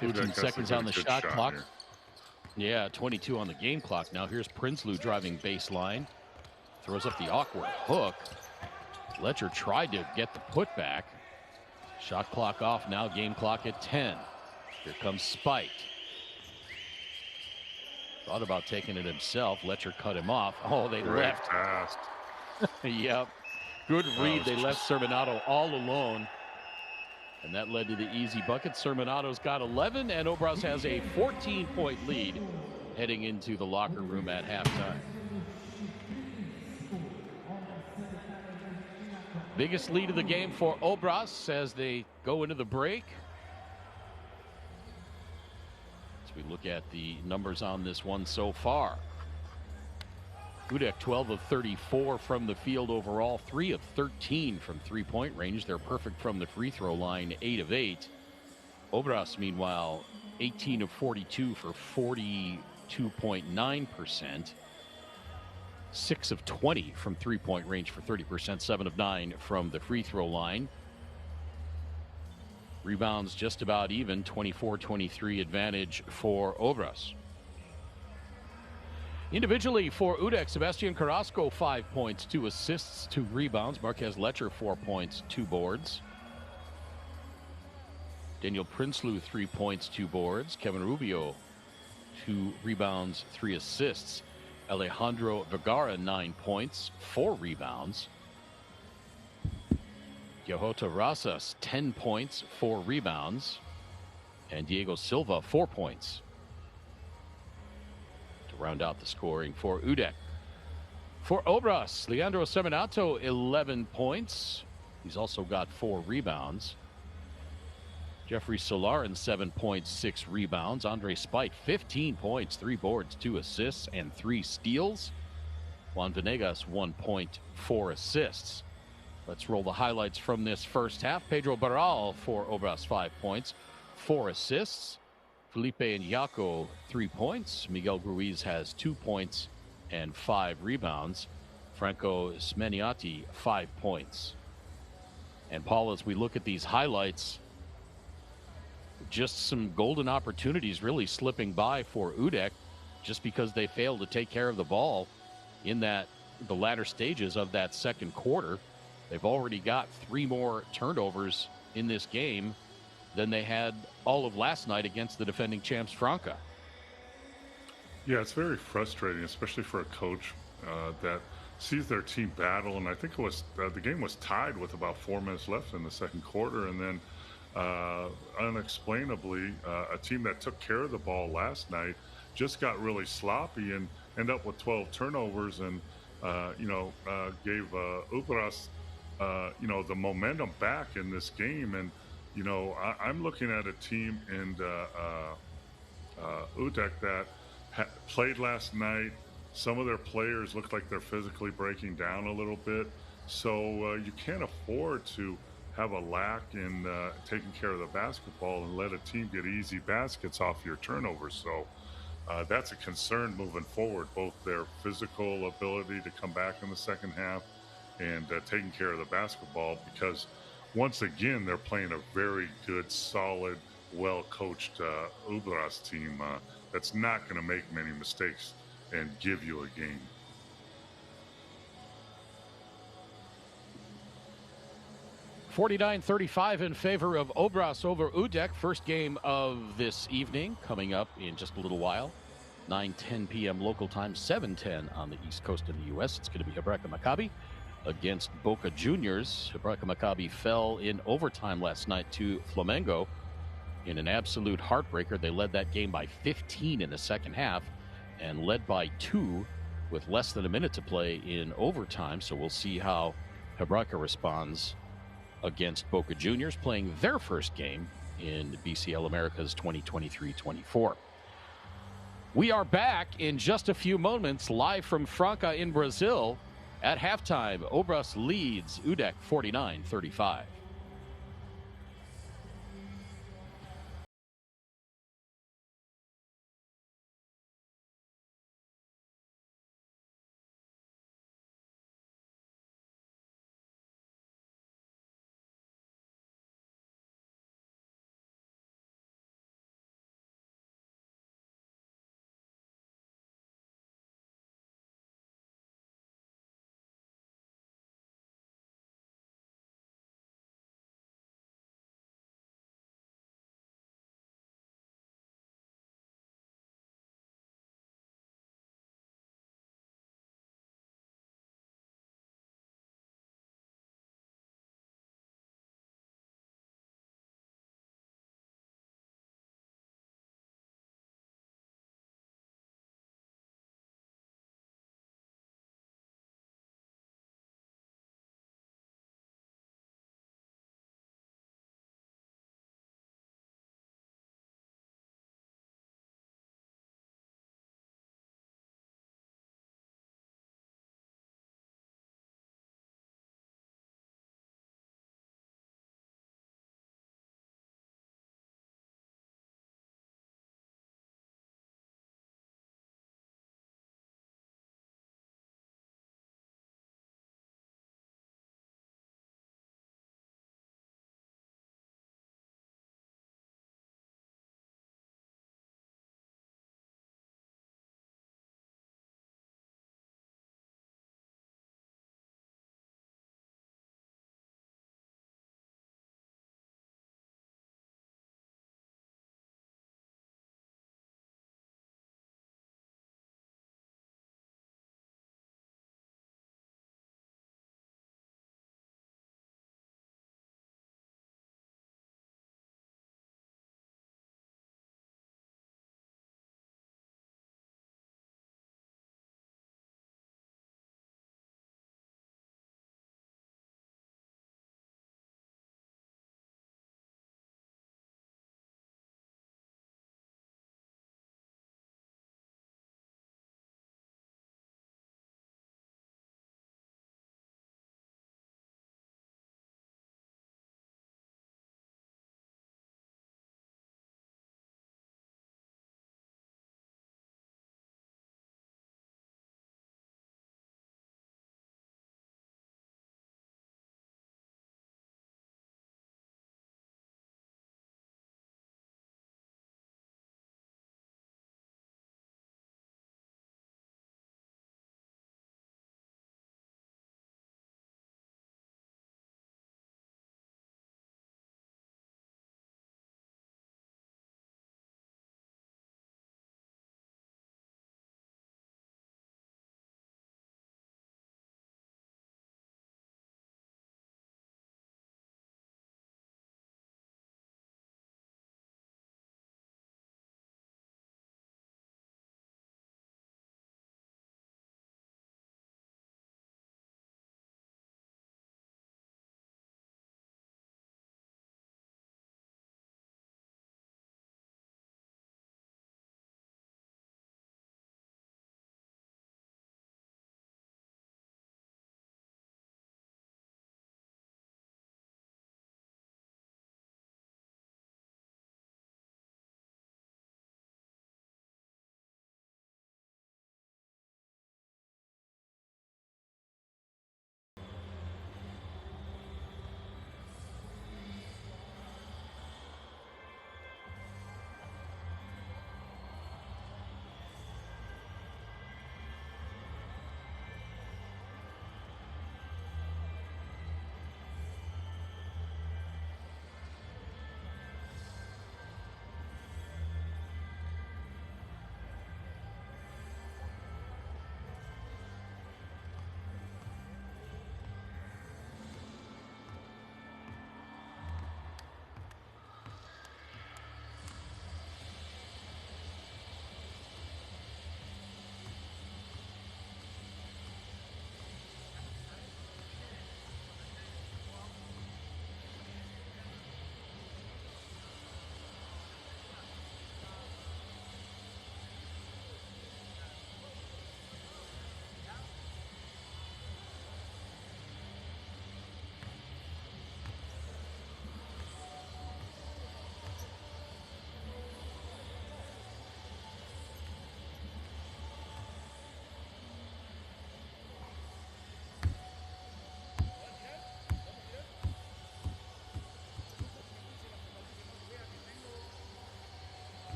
UdeC 15 seconds on the shot clock. Here. Yeah, 22 on the game clock. Now here's Prinsloo driving baseline. Throws up the awkward hook. Letcher tried to get the putback. Shot clock off now, game clock at 10. Here comes Spite. Thought about taking it himself. Letcher cut him off. Oh, they left. Fast. Yep. Good read. They left Serminato all alone. And that led to the easy bucket. Serminato's got 11, and Obras has a 14-point lead heading into the locker room at halftime. Biggest lead of the game for Obras as they go into the break. As we look at the numbers on this one so far. UdeC 12 of 34 from the field overall, 3 of 13 from three-point range. They're perfect from the free throw line, 8 of 8. Obras, meanwhile, 18 of 42 for 42.9%. 6 of 20 from three-point range for 30%, 7 of 9 from the free throw line. Rebounds just about even, 24-23 advantage for Obras. Individually for UdeC, Sebastian Carrasco, 5 points, 2 assists, 2 rebounds. Marquez Letcher, 4 points, 2 boards. Daniel Prinsloo, 3 points, 2 boards. Kevin Rubio, 2 rebounds, 3 assists. Alejandro Vergara, 9 points, 4 rebounds. Yohota Rosas, 10 points, 4 rebounds. And Diego Silva, 4 points. Round out the scoring for UdeC. For Obras, Leandro Serminato, 11 points. He's also got 4 rebounds. Jeffrey Solarin, 7 points, 6 rebounds. Andre Spite, 15 points, 3 boards, 2 assists, and 3 steals. Juan Venegas, 1 point, 4 assists. Let's roll the highlights from this first half. Pedro Barral for Obras, 5 points, 4 assists. Felipe Nyako, 3 points. Miguel Ruiz has 2 points and 5 rebounds. Franco Smeniati, 5 points. And Paul, as we look at these highlights, just some golden opportunities really slipping by for UdeC just because they failed to take care of the ball in the latter stages of that second quarter. They've already got 3 more turnovers in this game than they had all of last night against the defending champs Franca. Yeah, it's very frustrating, especially for a coach that sees their team battle. And I think it was the game was tied with about 4 minutes left in the second quarter, and then unexplainably, a team that took care of the ball last night just got really sloppy and end up with 12 turnovers and gave Ubras the momentum back in this game. And I'm looking at a team in UdeC that played last night. Some of their players look like they're physically breaking down a little bit, so you can't afford to have a lack in taking care of the basketball and let a team get easy baskets off your turnovers. So that's a concern moving forward, both their physical ability to come back in the second half and taking care of the basketball, because once again, they're playing a very good, solid, well-coached Ubras team that's not going to make many mistakes and give you a game. $49-35 in favor of Obras over UdeC. First game of this evening coming up in just a little while. 9:10 p.m. local time, 7:10 on the East Coast of the U.S. It's going to be Hebraica Maccabi against Boca Juniors. Hebraica Maccabi fell in overtime last night to Flamengo in an absolute heartbreaker. They led that game by 15 in the second half and led by 2 with less than a minute to play in overtime. So we'll see how Hebraica responds against Boca Juniors, playing their first game in BCL Americas 2023-24. We are back in just a few moments, live from Franca in Brazil. At halftime, Obras leads UdeC 49-35.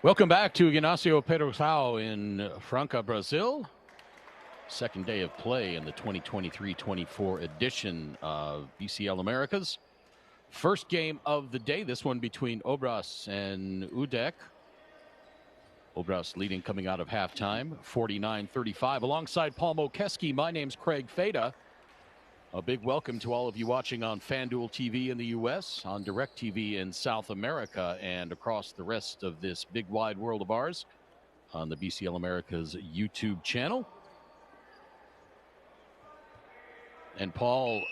Welcome back to Ignacio Pedrosao in Franca, Brazil. Second day of play in the 2023-24 edition of BCL Americas. First game of the day, this one between Obras and UdeC. Obras leading coming out of halftime, 49-35. Alongside Paul Mokeski, my name's Craig Feda. A big welcome to all of you watching on FanDuel TV in the U.S., on DirecTV in South America, and across the rest of this big wide world of ours on the BCL America's YouTube channel. And Paul,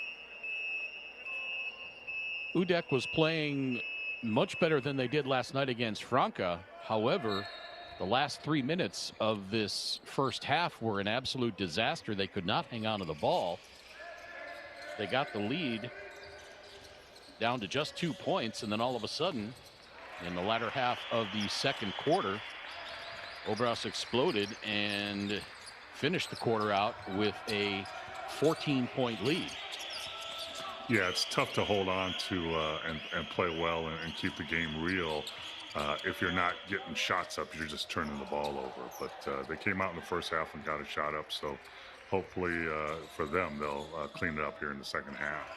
UdeC was playing much better than they did last night against Franca. However, the last 3 minutes of this first half were an absolute disaster. They could not hang on to the ball. They got the lead down to just 2 points, and then all of a sudden, in the latter half of the second quarter, Obras exploded and finished the quarter out with a 14-point lead. Yeah, it's tough to hold on to and play well and keep the game real if you're not getting shots up. You're just turning the ball over. But they came out in the first half and got a shot up, so hopefully for them, they'll clean it up here in the second half.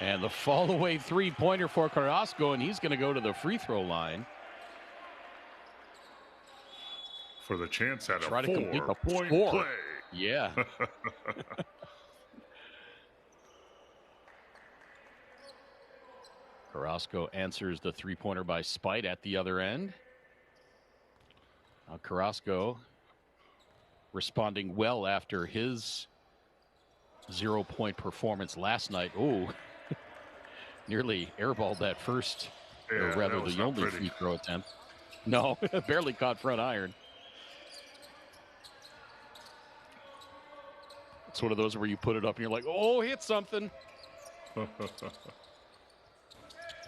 And the fall-away three-pointer for Carrasco, and he's going to go to the free throw line. For the chance at Try a to complete the four-point score. play. Yeah. Carrasco answers the three-pointer by Spite at the other end. Now Carrasco responding well after his 0-point performance last night. Oh, nearly airballed that first, or rather the only free throw attempt. No, barely caught front iron. It's one of those where you put it up and you're like, oh, hit something.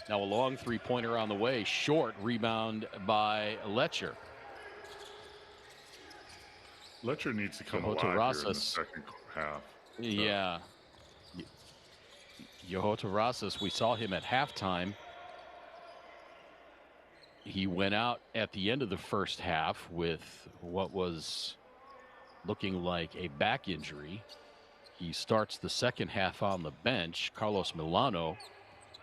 Now a long three-pointer on the way. Short rebound by Letcher. Letcher needs to come alive here in the second half. Yeah. Yohota Rosas, we saw him at halftime. He went out at the end of the first half with what was looking like a back injury. He starts the second half on the bench. Carlos Milano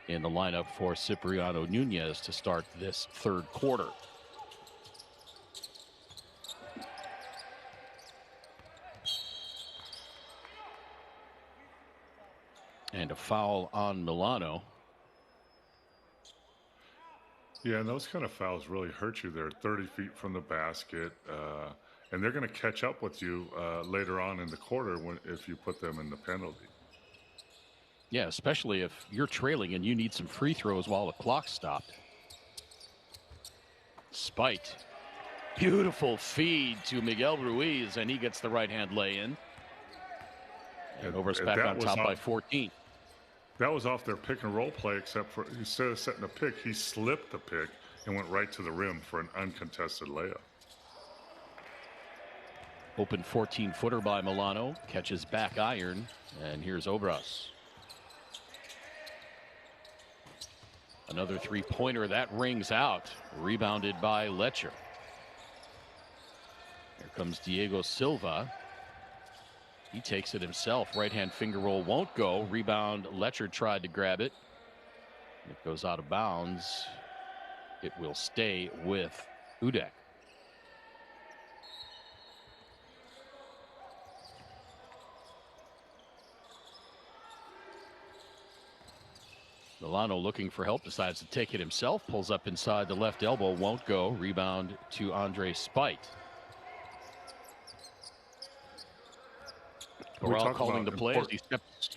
in the lineup for Cipriano Nunez to start this third quarter. And a foul on Milano. Yeah, and those kind of fouls really hurt you. They're 30 feet from the basket, and they're going to catch up with you later on in the quarter if you put them in the penalty. Yeah, especially if you're trailing and you need some free throws while the clock stopped. Spite. Beautiful feed to Miguel Ruiz, and he gets the right-hand lay-in. And Obras back on top by 14. That was off their pick-and-roll play, except for instead of setting a pick, he slipped the pick and went right to the rim for an uncontested layup. Open 14-footer by Milano. Catches back iron, and here's Obras. Another three-pointer that rings out. Rebounded by Letcher. Here comes Diego Silva. He takes it himself. Right-hand finger roll won't go. Rebound. Letcher tried to grab it. It goes out of bounds. It will stay with UdeC. Milano looking for help, decides to take it himself, pulls up inside the left elbow, won't go. Rebound to Andre Spite. Corral calling the play as he steps.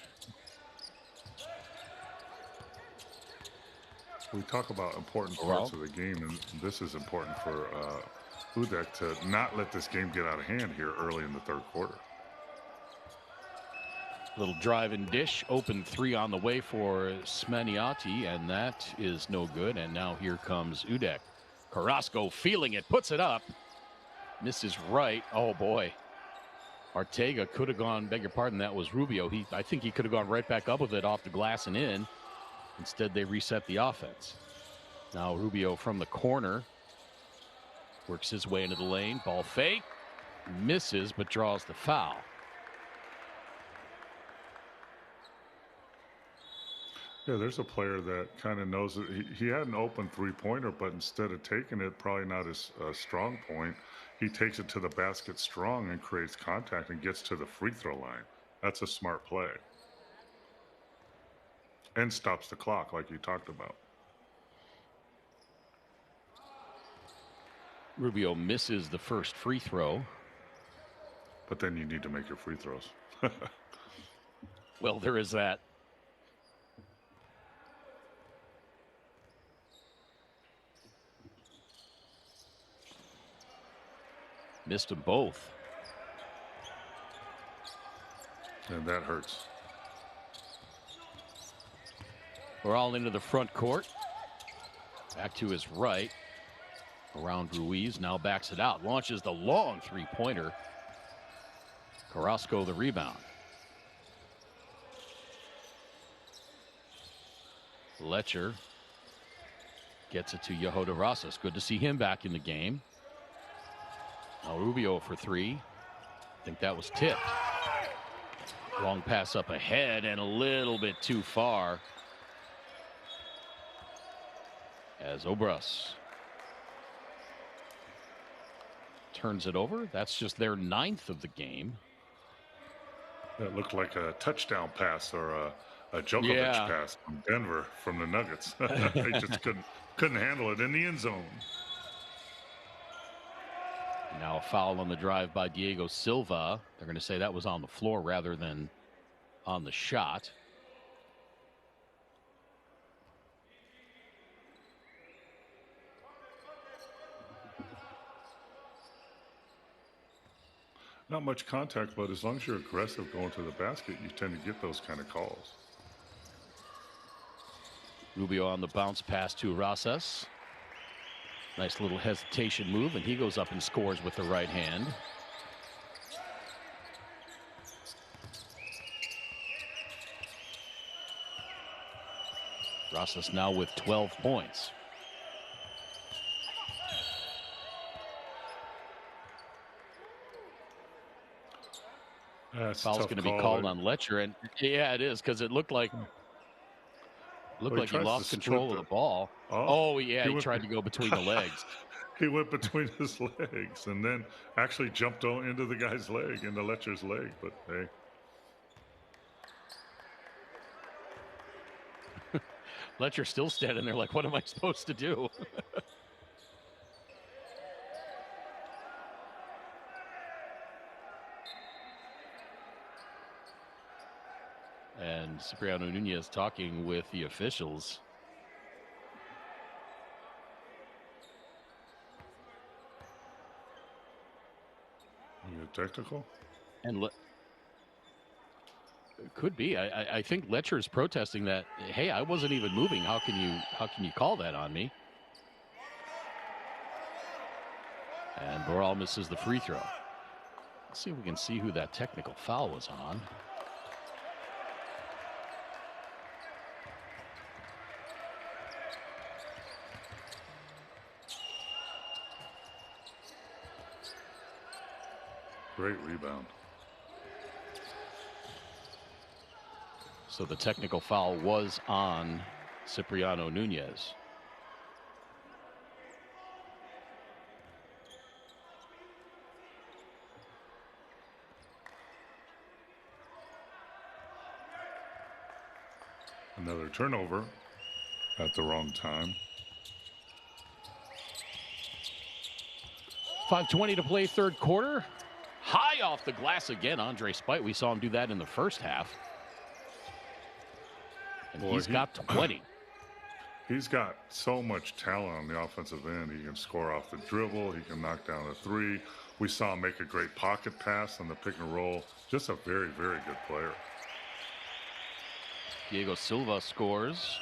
We talk about important parts of the game, and this is important for UdeC to not let this game get out of hand here early in the third quarter. Little drive and dish, open three on the way for Smaniati, and that is no good. And now here comes UdeC. Carrasco feeling it, puts it up, misses right. Oh boy, Ortega could have gone, beg your pardon, that was Rubio. I think he could have gone right back up with it off the glass and in. Instead, they reset the offense. Now Rubio from the corner works his way into the lane. Ball fake, misses, but draws the foul. Yeah, there's a player that kind of knows that he had an open three-pointer, but instead of taking it, probably not his strong point, he takes it to the basket strong and creates contact and gets to the free throw line. That's a smart play. And stops the clock like you talked about. Rubio misses the first free throw. But then you need to make your free throws. Well, there is that. Missed them both. And that hurts. We're all into the front court. Back to his right. Around Ruiz. Now backs it out. Launches the long three-pointer. Carrasco the rebound. Letcher gets it to Yehuda Rosas. Good to see him back in the game. Now Rubio for three. I think that was tipped. Long pass up ahead and a little bit too far. As Obras turns it over. That's just their 9th of the game. That looked like a touchdown pass or a Djokovic pass from Denver from the Nuggets. They just couldn't handle it in the end zone. Now a foul on the drive by Diego Silva. They're going to say that was on the floor rather than on the shot. Not much contact, but as long as you're aggressive going to the basket, you tend to get those kind of calls. Rubio on the bounce pass to Rosas. Nice little hesitation move, and he goes up and scores with the right hand. Rosas now with 12 points. Foul's going to be called on Letcher, and yeah, it is, because it looked like he lost control of the ball. Oh yeah, he tried to go between the legs. He went between his legs and then actually jumped into the guy's leg, into Letcher's leg. But hey, Letcher still standing there like, what am I supposed to do? And Cipriano Nunez talking with the officials. You technical? And it could be. I think Letcher is protesting that. Hey, I wasn't even moving. How can you call that on me? And Boral misses the free throw. Let's see if we can see who that technical foul was on. Great rebound. So the technical foul was on Cipriano Nunez. Another turnover at the wrong time. 5:20 to play, third quarter. High off the glass again, Andre Spite. We saw him do that in the first half. And he's got 20. He's got so much talent on the offensive end. He can score off the dribble. He can knock down a three. We saw him make a great pocket pass on the pick and roll. Just a very, very good player. Diego Silva scores.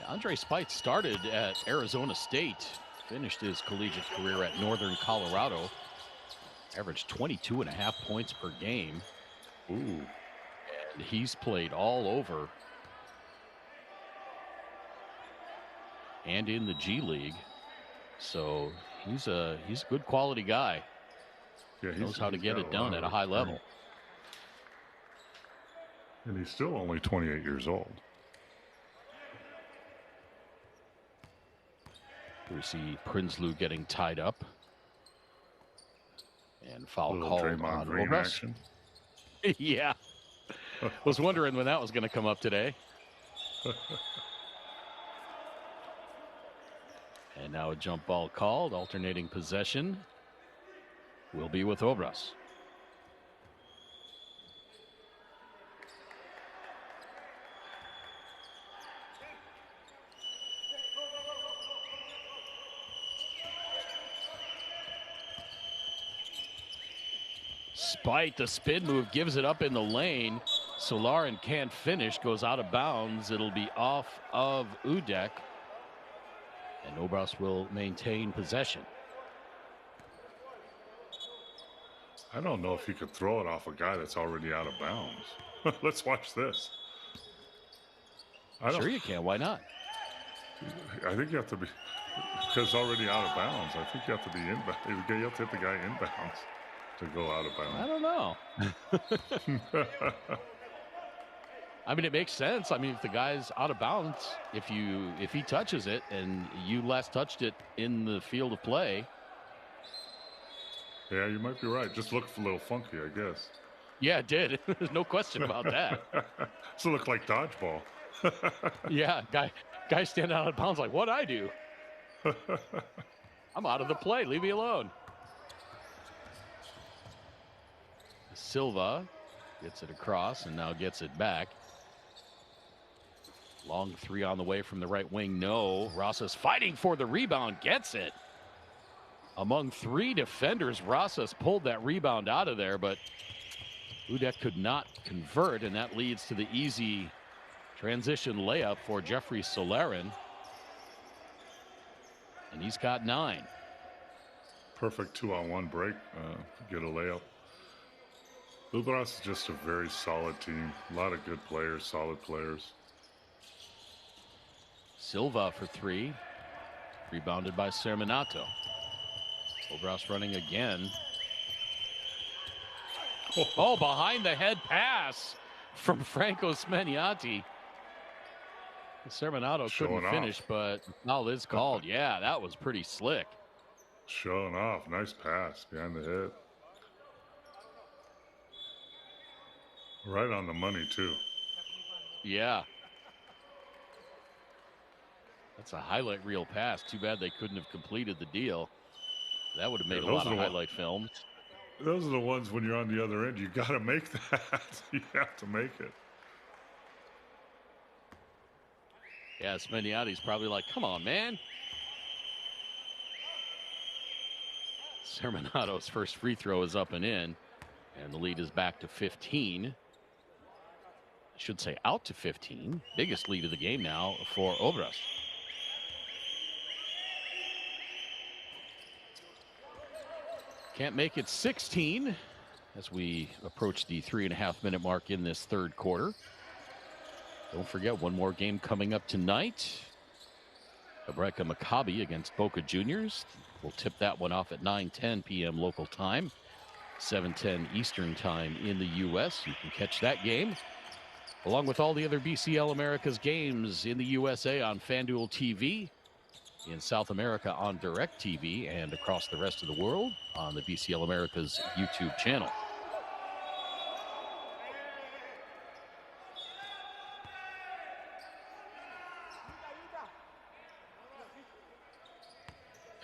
Andre Spite started at Arizona State, finished his collegiate career at Northern Colorado, averaged 22.5 points per game. Ooh. And he's played all over and in the G League. So he's a good quality guy. Yeah, he knows how to get it done at a high level. And he's still only 28 years old. We see Prinsloo getting tied up. And foul called on Obras. Yeah. Was wondering when that was going to come up today. And now a jump ball called. Alternating possession will be with Obras. Spite, the spin move, gives it up in the lane. Solarin can't finish, goes out of bounds. It'll be off of UdeC. And Obras will maintain possession. I don't know if you could throw it off a guy that's already out of bounds. Let's watch this. Sure you can. Why not? I think you have to be, because it's already out of bounds. I think you have to be inbound. You have to hit the guy inbounds to go out of bounds. I don't know. I mean, it makes sense. I mean, if the guy's out of bounds, if he touches it and you last touched it in the field of play. Yeah, you might be right. Just looked a little funky, I guess. Yeah, it did. There's no question about that. So it looked like dodgeball. Yeah, guy standing out of bounds like, what'd I do? I'm out of the play. Leave me alone. Silva gets it across and now gets it back. Long three on the way from the right wing. No. Rosas fighting for the rebound. Gets it. Among three defenders, Rosas pulled that rebound out of there, but UdeC could not convert, and that leads to the easy transition layup for Jeffrey Solarin. And he's got 9. Perfect 2-on-1 break. Get a layup. Obras is just a very solid team. A lot of good players, solid players. Silva for 3. Rebounded by Serminato. Obras running again. Oh, behind the head pass from Franco Smeniati. Serminato couldn't finish, but foul is called. Yeah, that was pretty slick. Showing off. Nice pass behind the head. Right on the money, too. Yeah. That's a highlight reel pass. Too bad they couldn't have completed the deal. That would have made a lot of highlight film. Those are the ones when you're on the other end. You got to make that. You have to make it. Yeah, Smeniati's probably like, come on, man. Serminato's first free throw is up and in. And the lead is back to 15. I should say out to 15. Biggest lead of the game now for Obras. Can't make it 16 as we approach the 3.5-minute mark in this third quarter. Don't forget, one more game coming up tonight. Abreka Maccabi against Boca Juniors. We'll tip that one off at 9:10 p.m. local time, 7:10 Eastern time in the U.S. You can catch that game, along with all the other BCL Americas games in the USA on FanDuel TV, in South America on DirecTV, and across the rest of the world on the BCL Americas YouTube channel.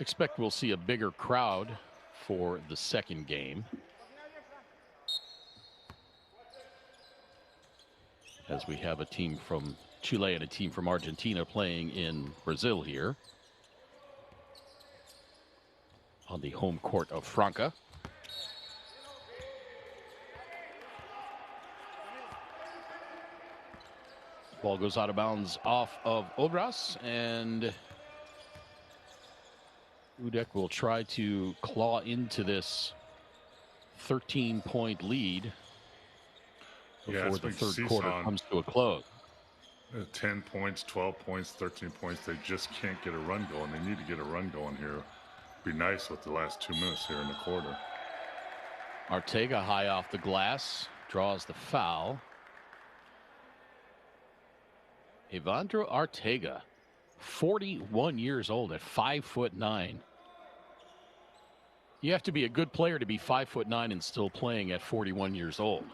Expect we'll see a bigger crowd for the second game, as we have a team from Chile and a team from Argentina playing in Brazil here on the home court of Franca. Ball goes out of bounds off of Obras, and UdeC will try to claw into this 13-point lead before the third quarter comes to a close. 10 points, 12 points, 13 points. They just can't get a run going. They need to get a run going here. Be nice with the last 2 minutes here in the quarter. Arteaga high off the glass, draws the foul. Evandro Arteaga, 41 years old at 5'9". You have to be a good player to be 5'9" and still playing at 41 years old.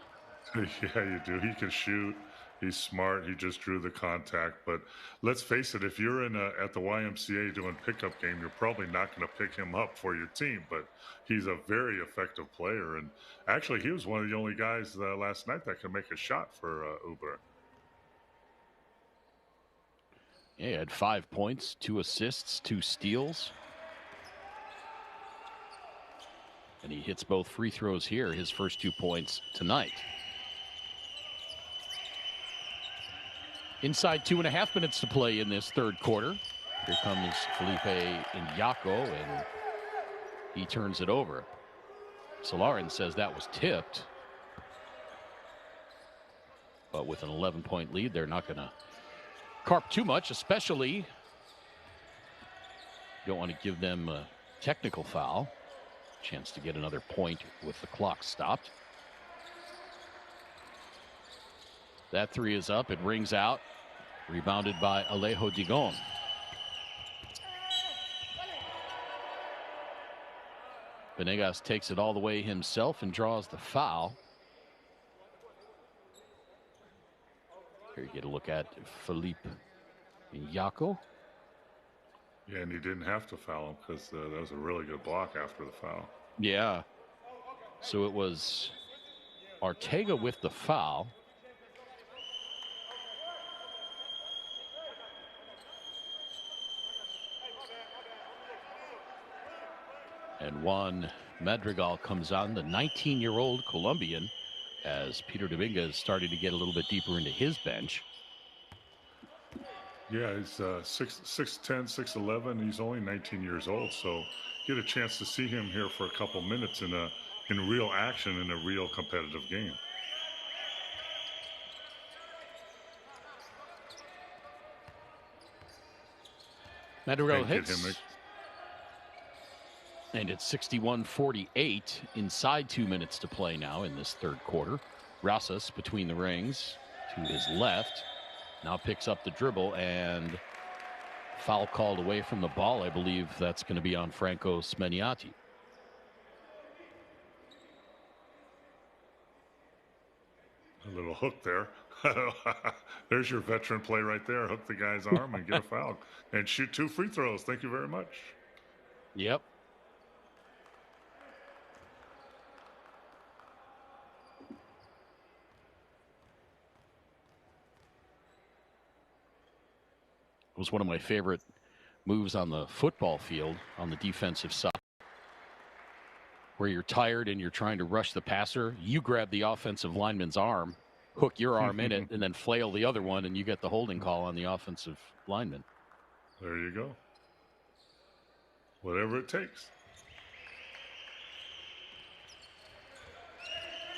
Yeah, you do. He can shoot. He's smart. He just drew the contact. But let's face it, if you're at the YMCA doing pickup game, you're probably not going to pick him up for your team. But he's a very effective player. And actually, he was one of the only guys last night that could make a shot for Uber. Yeah, he had 5 points, 2 assists, 2 steals. And he hits both free throws here, his first 2 points tonight. Inside 2.5 minutes to play in this third quarter. Here comes Felipe Iñaco, and he turns it over. Solarin says that was tipped. But with an 11-point lead, they're not going to carp too much, especially don't want to give them a technical foul. Chance to get another point with the clock stopped. That three is up. It rings out. Rebounded by Alejo Digon. Venegas takes it all the way himself and draws the foul. Here you get a look at Felipe Iñaco. Yeah, and he didn't have to foul him because that was a really good block after the foul. Yeah. So it was Arteaga with the foul. And Juan Madrigal comes on, the 19-year-old Colombian, as Peter Dominguez started to get a little bit deeper into his bench. Yeah, he's 6'10", 6'11". He's only 19 years old, so get a chance to see him here for a couple minutes in real action in a real competitive game. Madrigal hits. And it's 61-48 inside 2 minutes to play now in this third quarter. Rosas between the rings to his left. Now picks up the dribble, and foul called away from the ball. I believe that's going to be on Franco Smeniati. A little hook there. There's your veteran play right there. Hook the guy's arm and get a foul. And shoot 2 free throws. Thank you very much. Yep. It was one of my favorite moves on the football field on the defensive side, where you're tired and you're trying to rush the passer. You grab the offensive lineman's arm, hook your arm in it, and then flail the other one, and you get the holding call on the offensive lineman. There you go. Whatever it takes.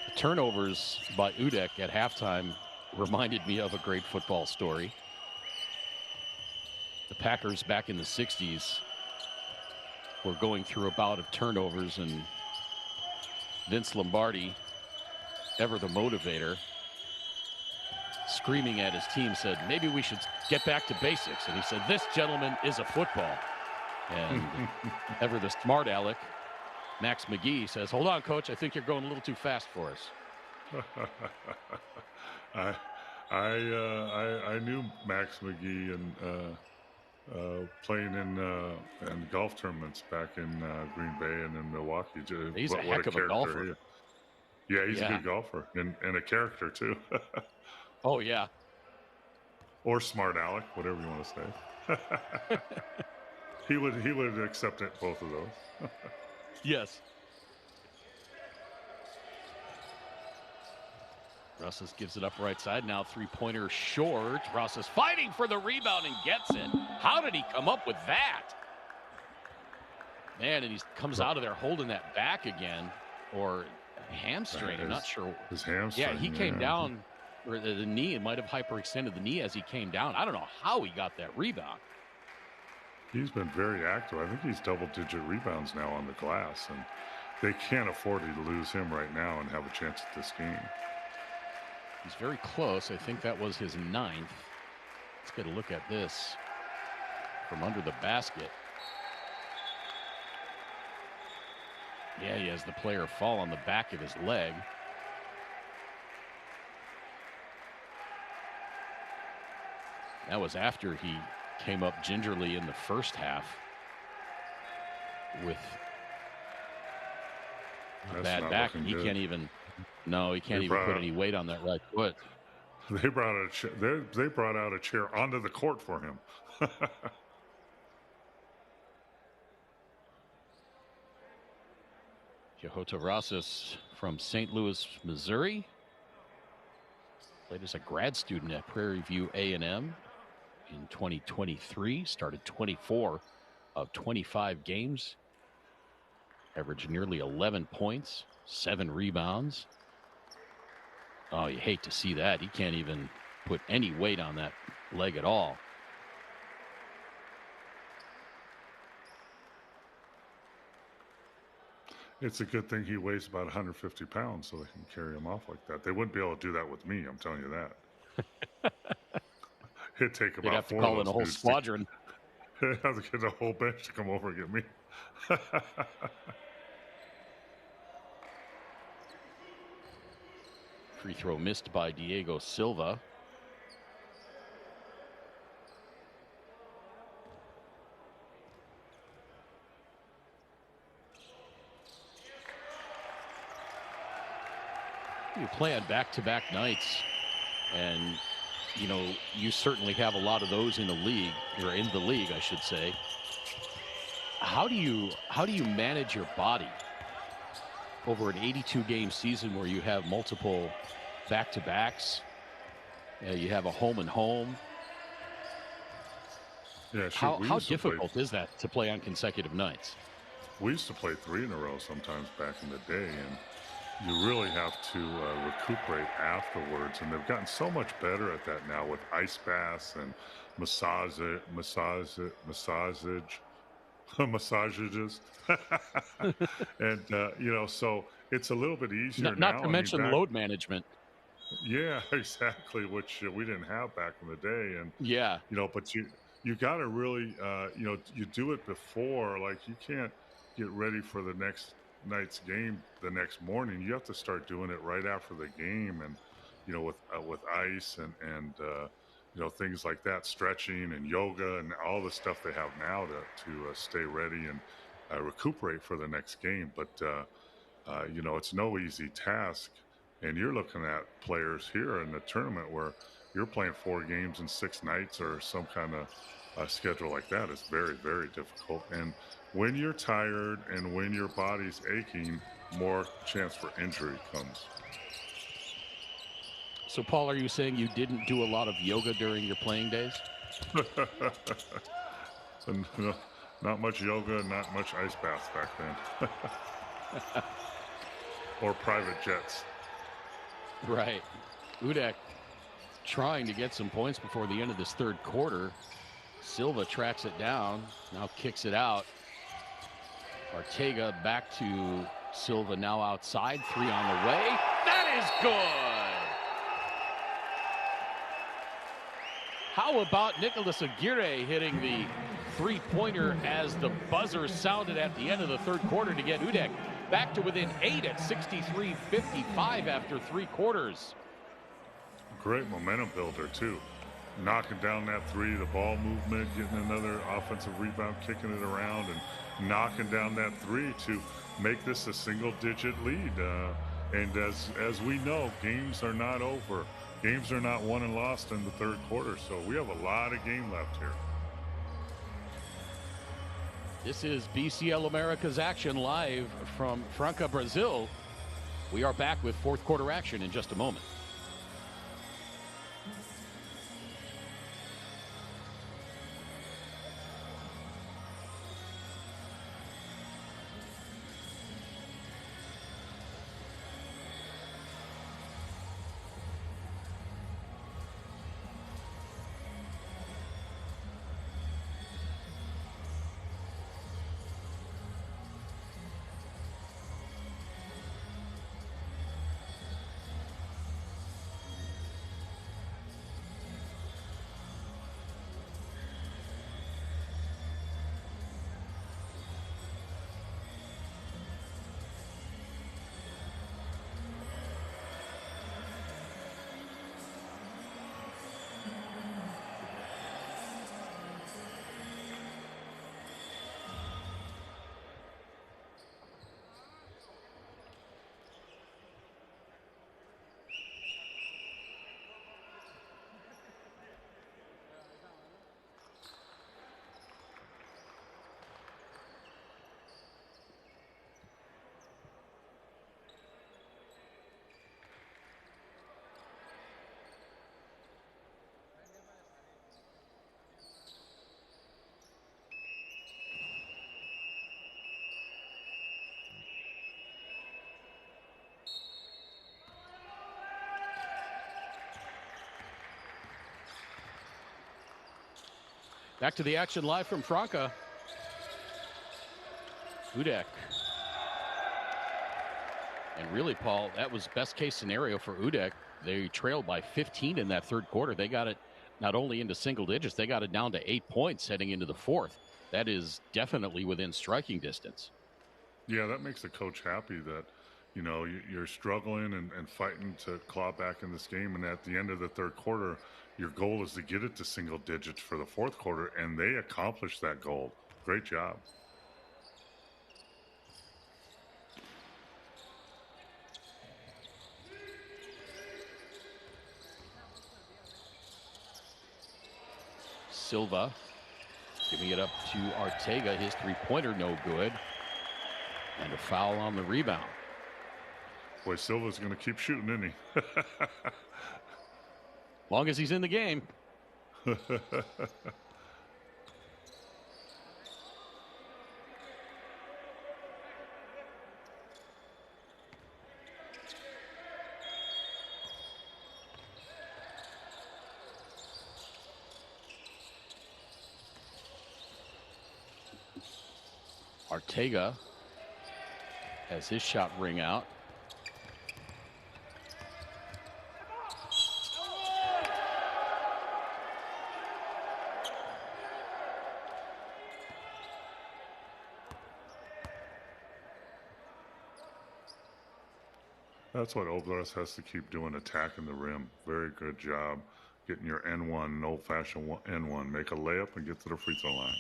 The turnovers by UdeC at halftime reminded me of a great football story. The Packers back in the 60s were going through a bout of turnovers, and Vince Lombardi, ever the motivator, screaming at his team, said, maybe we should get back to basics. And he said, this, gentleman, is a football. And ever the smart aleck, Max McGee, says, hold on, coach, I think you're going a little too fast for us. I knew Max McGee, and playing in golf tournaments back in Green Bay and in Milwaukee. He's a What heck a of a character. golfer. Yeah, he's a Yeah. good golfer and a character too. Oh, yeah. Or smart aleck, whatever you want to say. He would accept it, both of those. Yes. Russell gives it up right side. Now three-pointer short. Russell's fighting for the rebound and gets it. How did he come up with that? Man, and he comes out of there holding that back again, or hamstring. I'm not sure. His hamstring. Yeah, he came down, or the knee, it might have hyperextended the knee as he came down. I don't know how he got that rebound. He's been very active. I think he's double-digit rebounds now on the glass, and they can't afford to lose him right now and have a chance at this game. He's very close. I think that was his 9th. Let's get a look at this from under the basket. Yeah, he has the player fall on the back of his leg. That was after he came up gingerly in the first half with a bad back, and he can't even. No, he can't even put any weight on that right foot. They brought out a chair onto the court for him. Yehota Rosas from St. Louis, Missouri. Played as a grad student at Prairie View A&M in 2023. Started 24 of 25 games. Averaged nearly 11 points, 7 rebounds. Oh, you hate to see that. He can't even put any weight on that leg at all. It's a good thing he weighs about 150 pounds so they can carry him off like that. They wouldn't be able to do that with me, I'm telling you that. It'd take about They'd have to 4 call of in a those whole dudes squadron. They'd have to get a whole bench to come over and get me. Free throw missed by Diego Silva. You play on back-to-back nights, and you know you certainly have a lot of those in the league, or in the league, I should say. How do you manage your body over an 82-game season where you have multiple back-to-backs? You have a home and home. Yeah, how difficult is that to play on consecutive nights? We used to play 3 in a row sometimes back in the day, and you really have to recuperate afterwards. And they've gotten so much better at that now with ice baths and massages. And, you know, so it's a little bit easier now. Not to mention load management. Yeah, exactly, which we didn't have back in the day. And, yeah, you know, but you got to really, you know, you do it before. Like, you can't get ready for the next night's game the next morning. You have to start doing it right after the game, and you know, with ice and you know, things like that, stretching and yoga and all the stuff they have now to stay ready and recuperate for the next game. But you know, it's no easy task, and you're looking at players here in the tournament where you're playing 4 games in 6 nights or some kind of schedule like that. Is very, very difficult. And when you're tired and when your body's aching, more chance for injury comes. So, Paul, are you saying you didn't do a lot of yoga during your playing days? No, not much yoga, not much ice baths back then. Or private jets. Right. UdeC trying to get some points before the end of this third quarter. Silva tracks it down, now kicks it out. Ortega back to Silva, now outside, 3 on the way. That is good! How about Nicholas Aguirre hitting the three-pointer as the buzzer sounded at the end of the third quarter to get UdeC back to within 8 at 63-55 after 3 quarters. Great momentum builder, too. knocking down that three, the ball movement, getting another offensive rebound, kicking it around, and knocking down that three to make this a single-digit lead. And as we know, games are not over. Games are not won and lost in the third quarter, so we have a lot of game left here. This is BCL America's action live from Franca, Brazil. We are back with fourth quarter action in just a moment. Back to the action live from Franca. UdeC. And really, Paul, that was best case scenario for UdeC. They trailed by 15 in that third quarter. They got it not only into single digits, they got it down to 8 points heading into the fourth. That is definitely within striking distance. Yeah, that makes the coach happy that, you know, you're struggling and fighting to claw back in this game. And at the end of the third quarter, your goal is to get it to single digits for the fourth quarter, and they accomplished that goal. Great job. Silva giving it up to Arteaga. His three-pointer no good. And a foul on the rebound. Boy, Silva's going to keep shooting, isn't he? Long as he's in the game. Arteaga has his shot ring out. That's what Obras has to keep doing, attacking the rim. Very good job getting your N1, an old-fashioned N1. Make a layup and get to the free throw line.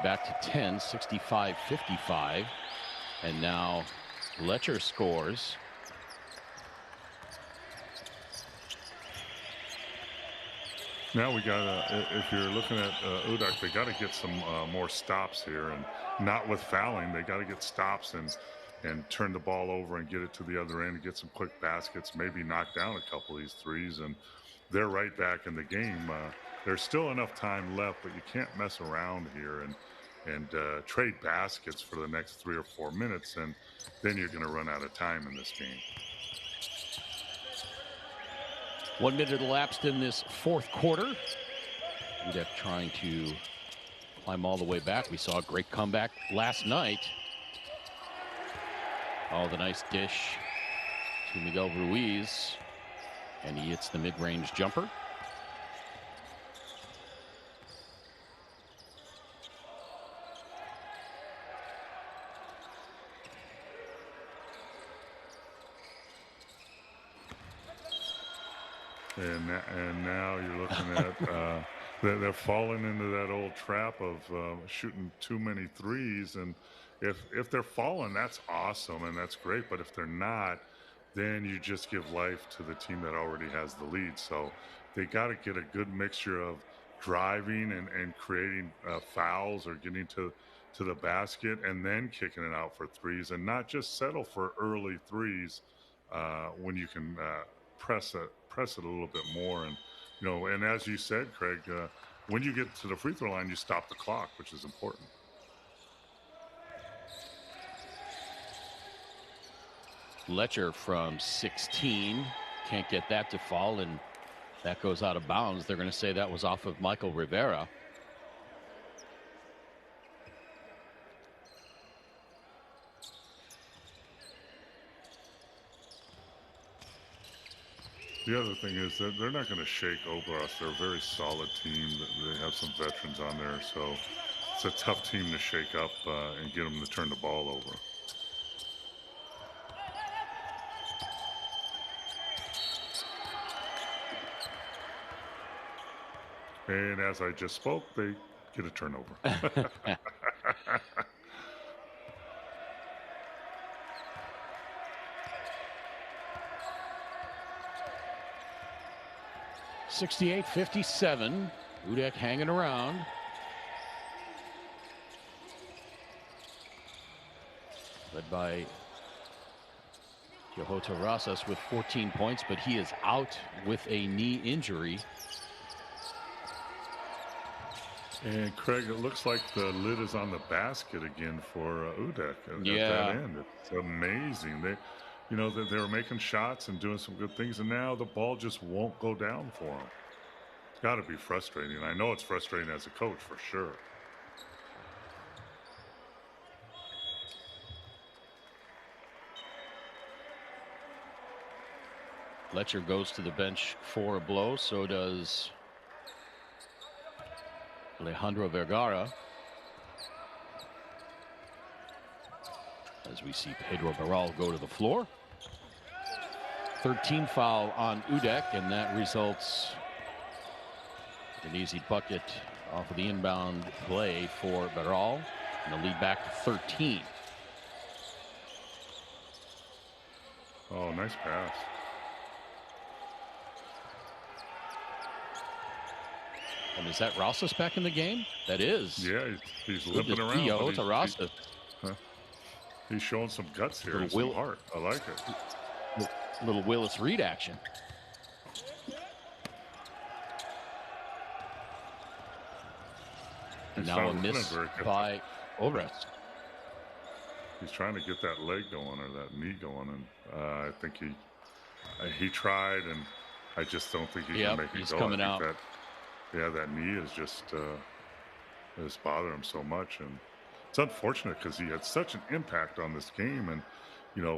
Back to 10, 65-55. And now Letcher scores. Now we got to, if you're looking at UdeC, they got to get some more stops here, and not with fouling. They got to get stops and turn the ball over and get it to the other end and get some quick baskets, maybe knock down a couple of these threes, and they're right back in the game. There's still enough time left, but you can't mess around here and trade baskets for the next 3 or 4 minutes, and then you're going to run out of time in this game. 1 minute elapsed in this fourth quarter. UdeC trying to climb all the way back. We saw a great comeback last night. Oh, the nice dish to Miguel Ruiz, and he hits the mid-range jumper. And now you're looking at they're falling into that old trap of shooting too many threes. And if they're falling, that's awesome and that's great. But if they're not, then you just give life to the team that already has the lead. So they got to get a good mixture of driving and creating fouls or getting to the basket and then kicking it out for threes, and not just settle for early threes when you can press it a little bit more. And and as you said, Craig, when you get to the free throw line, you stop the clock, which is important. Letcher from 16 can't get that to fall, and that goes out of bounds. They're going to say that was off of Michael Rivera. The other thing is that they're not going to shake Obras. They're a very solid team. They have some veterans on there, so it's a tough team to shake up and get them to turn the ball over. And as I just spoke, they get a turnover. 68-57. UdeC hanging around. Led by Johota Rosas with 14 points, but he is out with a knee injury. And Craig, it looks like the lid is on the basket again for UdeC at that end. It's amazing. They were making shots and doing some good things, and now the ball just won't go down for them. It's got to be frustrating. I know it's frustrating as a coach for sure. Letcher goes to the bench for a blow. So does Alejandro Vergara. As we see Pedro Barral go to the floor. 13 foul on UdeC, and that results in an easy bucket off of the inbound play for Barral, and the lead back to 13. Oh, nice pass. And is that Rosas back in the game? That is. Yeah, he's limping around. It's a Rosas. He's showing some guts here and some heart. I like it. Little Willis Reed action. And now a miss by Obras. He's trying to get that leg going or that knee going, and I think he tried, and I just don't think he can make it go. Coming out. That knee is just it's bothering him so much, and it's unfortunate because he had such an impact on this game, and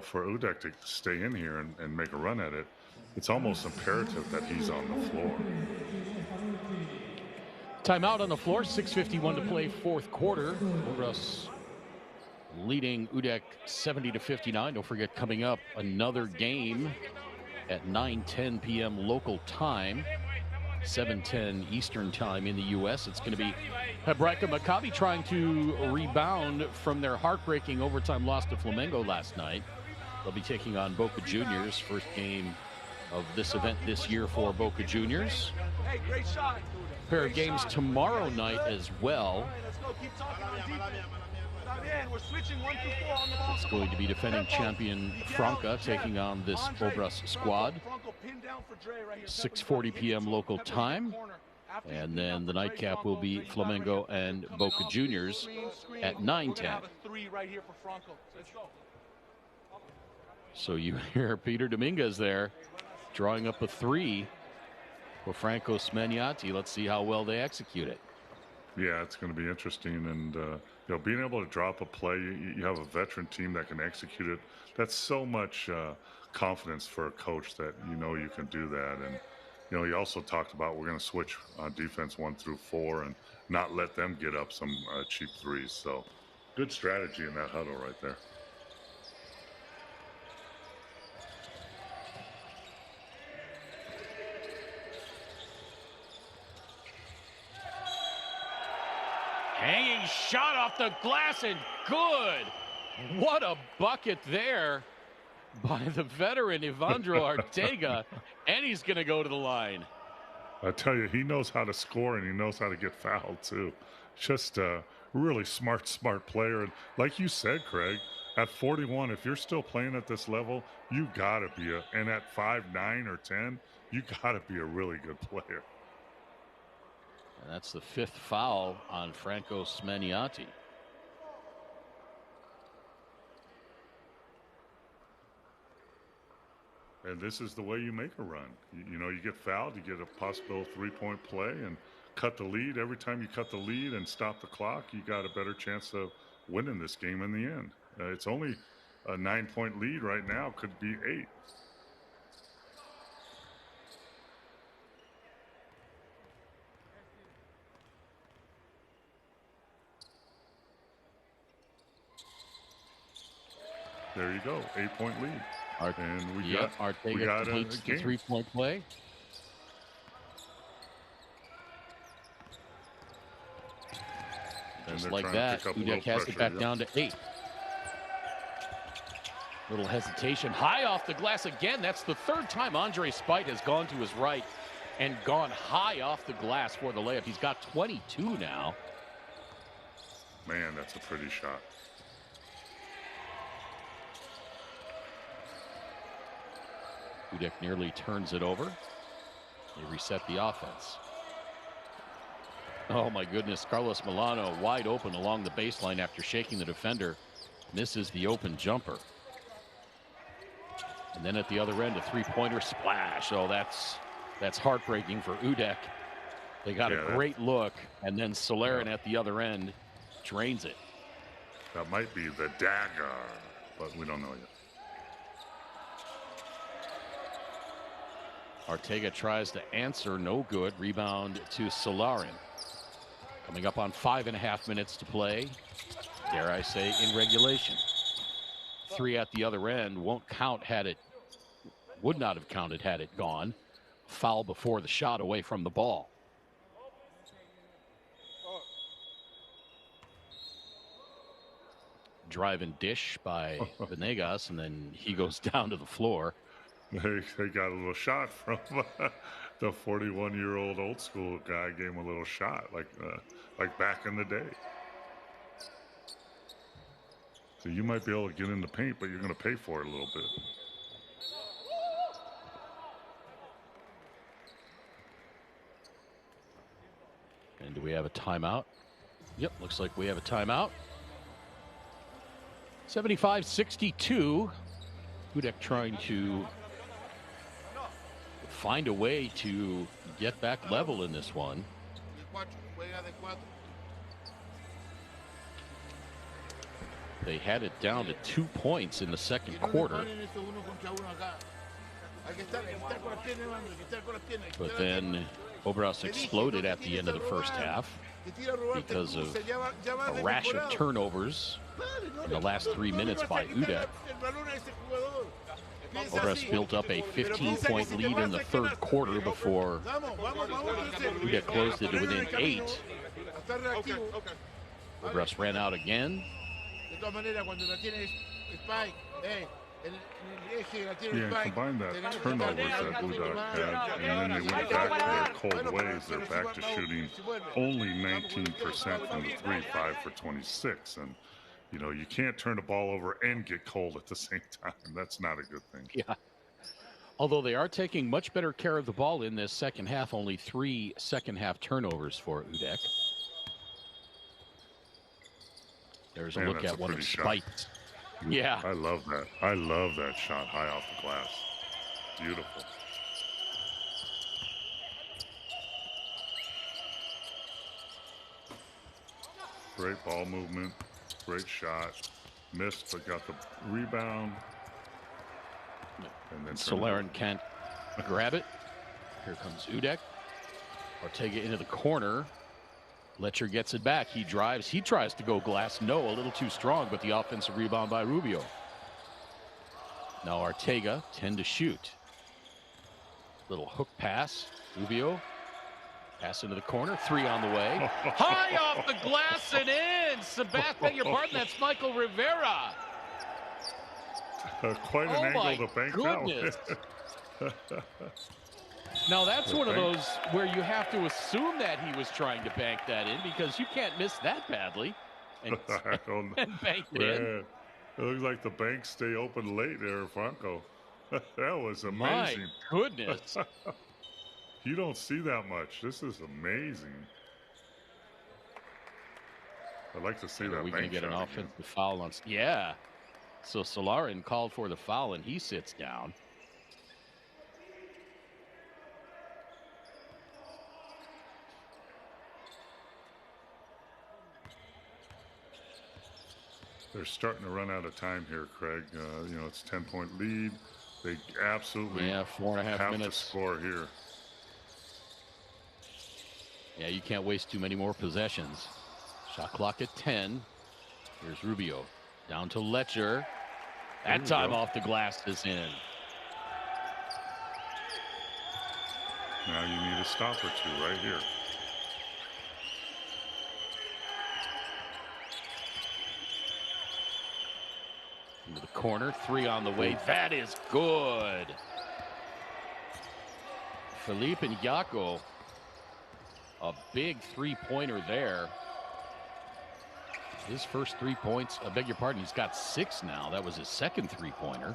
for UdeC to stay in here and make a run at it, it's almost imperative that he's on the floor. Timeout on the floor. 6:51 to play, fourth quarter. Obras leading UdeC 70-59. Don't forget, coming up, another game at 9:10 p.m. local time. 7:10 Eastern time in the U.S. It's going to be Hebraica Maccabi trying to rebound from their heartbreaking overtime loss to Flamengo last night. They'll be taking on Boca Juniors, first game of this event this year for Boca Juniors. Hey, great shot. Pair of games tomorrow night as well. We're switching 1 through 4 on the ball. It's going to be defending champion Franca taking on this Obras squad. 6:40 p.m. local time. And then the nightcap will be Flamengo and Boca Juniors at 9:10. So you hear Peter Dominguez there drawing up a three for Franco Smagnati. Let's see how well they execute it. Yeah, it's going to be interesting. And being able to drop a play, you have a veteran team that can execute it. That's so much confidence for a coach that you can do that. And he also talked about we're going to switch defense 1 through 4 and not let them get up some cheap threes. So good strategy in that huddle right there. Hanging shot off the glass and good. What a bucket there by the veteran Evandro Ortega. And he's going to go to the line. I tell you, he knows how to score and he knows how to get fouled too. Just a really smart player. And like you said, Craig, at 41, if you're still playing at this level, you got to be and at 5'9" or 10, you got to be a really good player. And that's the 5th foul on Franco Smaniati. And this is the way you make a run. You get fouled, you get a possible 3-point play and cut the lead. Every time you cut the lead and stop the clock, you got a better chance of winning this game in the end. It's only a 9-point lead right now, could be 8. There you go, 8-point lead. And we got Ortega completes the 3-point play. Just like that, UdeC has it back down to 8. Little hesitation, high off the glass again. That's the 3rd time Andre Spite has gone to his right and gone high off the glass for the layup. He's got 22 now. Man, that's a pretty shot. UdeC nearly turns it over. They reset the offense. Oh my goodness, Carlos Milano wide open along the baseline after shaking the defender. Misses the open jumper. And then at the other end, a 3-pointer splash. Oh, that's heartbreaking for UdeC. They got a great look, and then Solarin at the other end drains it. That might be the dagger, but we don't know yet. Ortega tries to answer, no good. Rebound to Solarin. Coming up on 5.5 minutes to play. Dare I say, in regulation. 3 at the other end won't count would not have counted had it gone. Foul before the shot away from the ball. Drive and dish by Venegas, and then he goes down to the floor. They got a little shot from the 41-year-old old school guy. Gave him a little shot, like back in the day. So you might be able to get in the paint, but you're going to pay for it a little bit. And do we have a timeout? Yep, looks like we have a timeout. 75-62. UdeC trying to find a way to get back level in this one. They had it down to 2 points in the second quarter. But then Obras exploded at the end of the first half because of a rash of turnovers in the last 3 minutes by UdeC. Obras built up a 15-point lead in the third quarter before UdeC closed it to within 8. Obras ran out again. Yeah, combine that turnovers that UdeC had, and then they went back to their cold ways. They're back to shooting only 19% from the 3, 5 for 26. And, you can't turn the ball over and get cold at the same time. That's not a good thing. Yeah. Although they are taking much better care of the ball in this second half. Only 3 second-half turnovers for UdeC. There's a look at one of Spite's. Yeah. I love that. I love that shot high off the glass. Beautiful. Great ball movement, great shot. Missed, but got the rebound. And then Solaren can't grab it. Here comes UdeC. Ortega into the corner. Letcher gets it back. He drives. He tries to go glass. No, a little too strong, but the offensive rebound by Rubio. Now Ortega, 10 to shoot. Little hook pass. Rubio. Pass into the corner. 3 on the way. High off the glass and in. Sebastian, beg your pardon, that's Michael Rivera. Quite an angle to bank goodness. that. Now that's one of those where you have to assume that he was trying to bank that in because you can't miss that badly. And, and bank it in. It looks like the banks stay open late there, Franco. That was amazing. My goodness. You don't see that much. This is amazing. I'd like to see that. We're going to get an offensive foul on. Yeah. So Solaren called for the foul, and he sits down. They're starting to run out of time here, Craig. You know, it's 10-point lead. They absolutely 4.5 have minutes to score here. Yeah, you can't waste too many more possessions. Shot clock at 10. Here's Rubio. Down to Letcher. That time off the glass is in. Now you need a stop or two right here. Into the corner. 3 on the way. That is good. Felipe and Yako. A big three-pointer there. His first 3 points, I beg your pardon, he's got 6 now. That was his second three-pointer.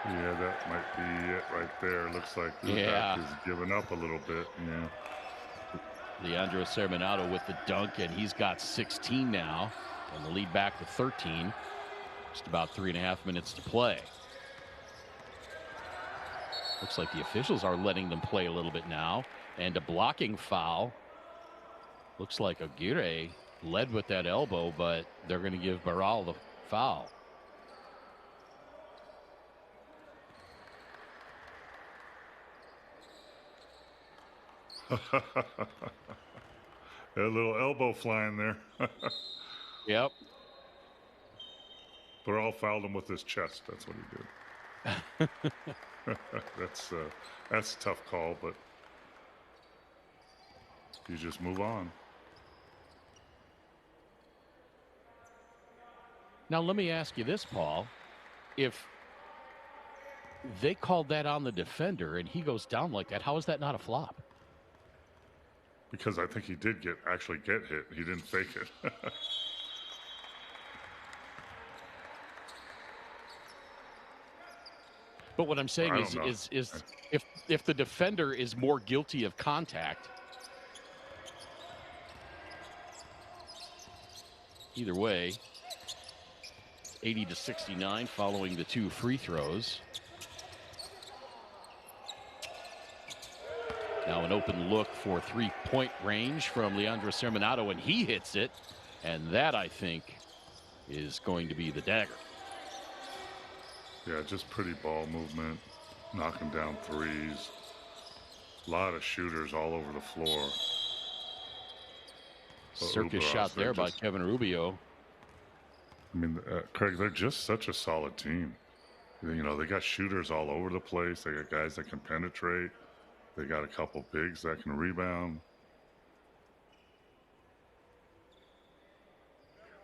Yeah, that might be it right there. Looks like UdeC is giving up a little bit. Yeah. Leandro Serminato with the dunk, and he's got 16 now. And the lead back to 13. Just about 3.5 minutes to play. Looks like the officials are letting them play a little bit now. And a blocking foul. Looks like Aguirre led with that elbow, but they're going to give Barral the foul. A little elbow flying there. Yep. Barral fouled him with his chest. That's what he did. That's a tough call, but you just move on. Now let me ask you this, Paul. If they called that on the defender and he goes down like that, how is that not a flop? Because I think he did actually get hit. He didn't fake it. But what I'm saying is if the defender is more guilty of contact, either way, 80-69 following the 2 free throws. Now an open look for 3-point range from Leandro Serminato, and he hits it. And that, I think, is going to be the dagger. Yeah, just pretty ball movement, knocking down threes. A lot of shooters all over the floor. Circus shot there by Kevin Rubio. I mean, Craig, they're just such a solid team. You know, they got shooters all over the place. They got guys that can penetrate. They got a couple bigs that can rebound.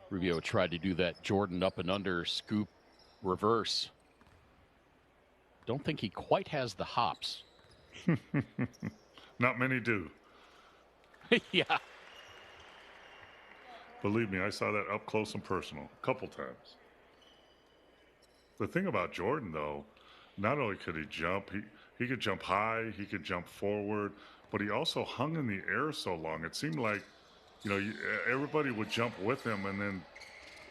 Rubio tried to do that Jordan up and under scoop reverse. Don't think he quite has the hops. Not many do. Yeah. Believe me, I saw that up close and personal a couple times. The thing about Jordan, though, not only could he jump, he could jump high, he could jump forward, but he also hung in the air so long. It seemed like, you know, everybody would jump with him, and then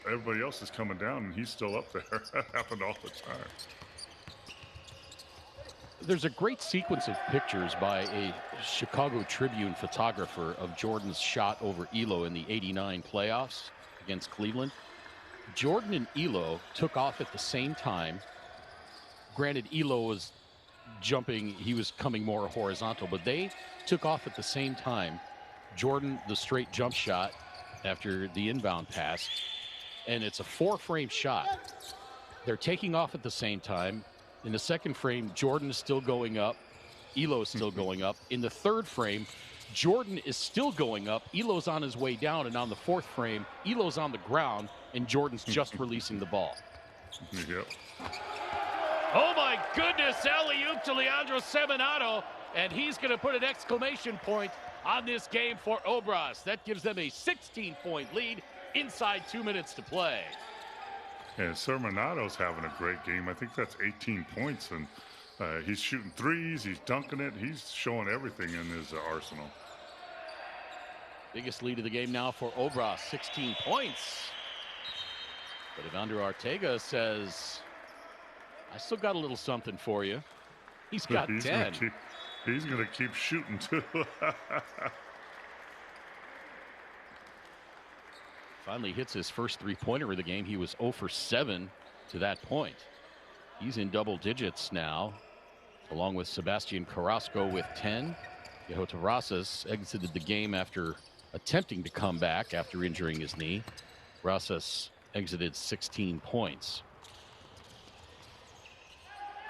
everybody else is coming down, and he's still up there. That happened all the time. There's a great sequence of pictures by a Chicago Tribune photographer of Jordan's shot over Elo in the '89 playoffs against Cleveland. Jordan and Elo took off at the same time. Granted, Elo was jumping, he was coming more horizontal, but they took off at the same time. Jordan, the straight jump shot after the inbound pass, and it's a 4-frame shot. They're taking off at the same time. In the second frame, Jordan is still going up. Elo is still going up. In the third frame, Jordan is still going up. Elo's on his way down. And on the fourth frame, Elo's on the ground, and Jordan's just releasing the ball. Yep. Oh, my goodness. Alley-oop to Leandro Seminato. And he's going to put an exclamation point on this game for Obras. That gives them a 16-point lead inside 2 minutes to play. And Sermonato's having a great game. I think that's 18 points, and he's shooting threes, he's dunking it, he's showing everything in his arsenal. Biggest lead of the game now for Obras, 16 points. But Evandro Arteaga says, I still got a little something for you. He's got 10. He's going to keep shooting, too. Finally hits his first three-pointer of the game. He was 0 for 7 to that point. He's in double digits now, along with Sebastian Carrasco with 10. Yeho Terrazas exited the game after attempting to come back after injuring his knee. Terrazas exited 16 points.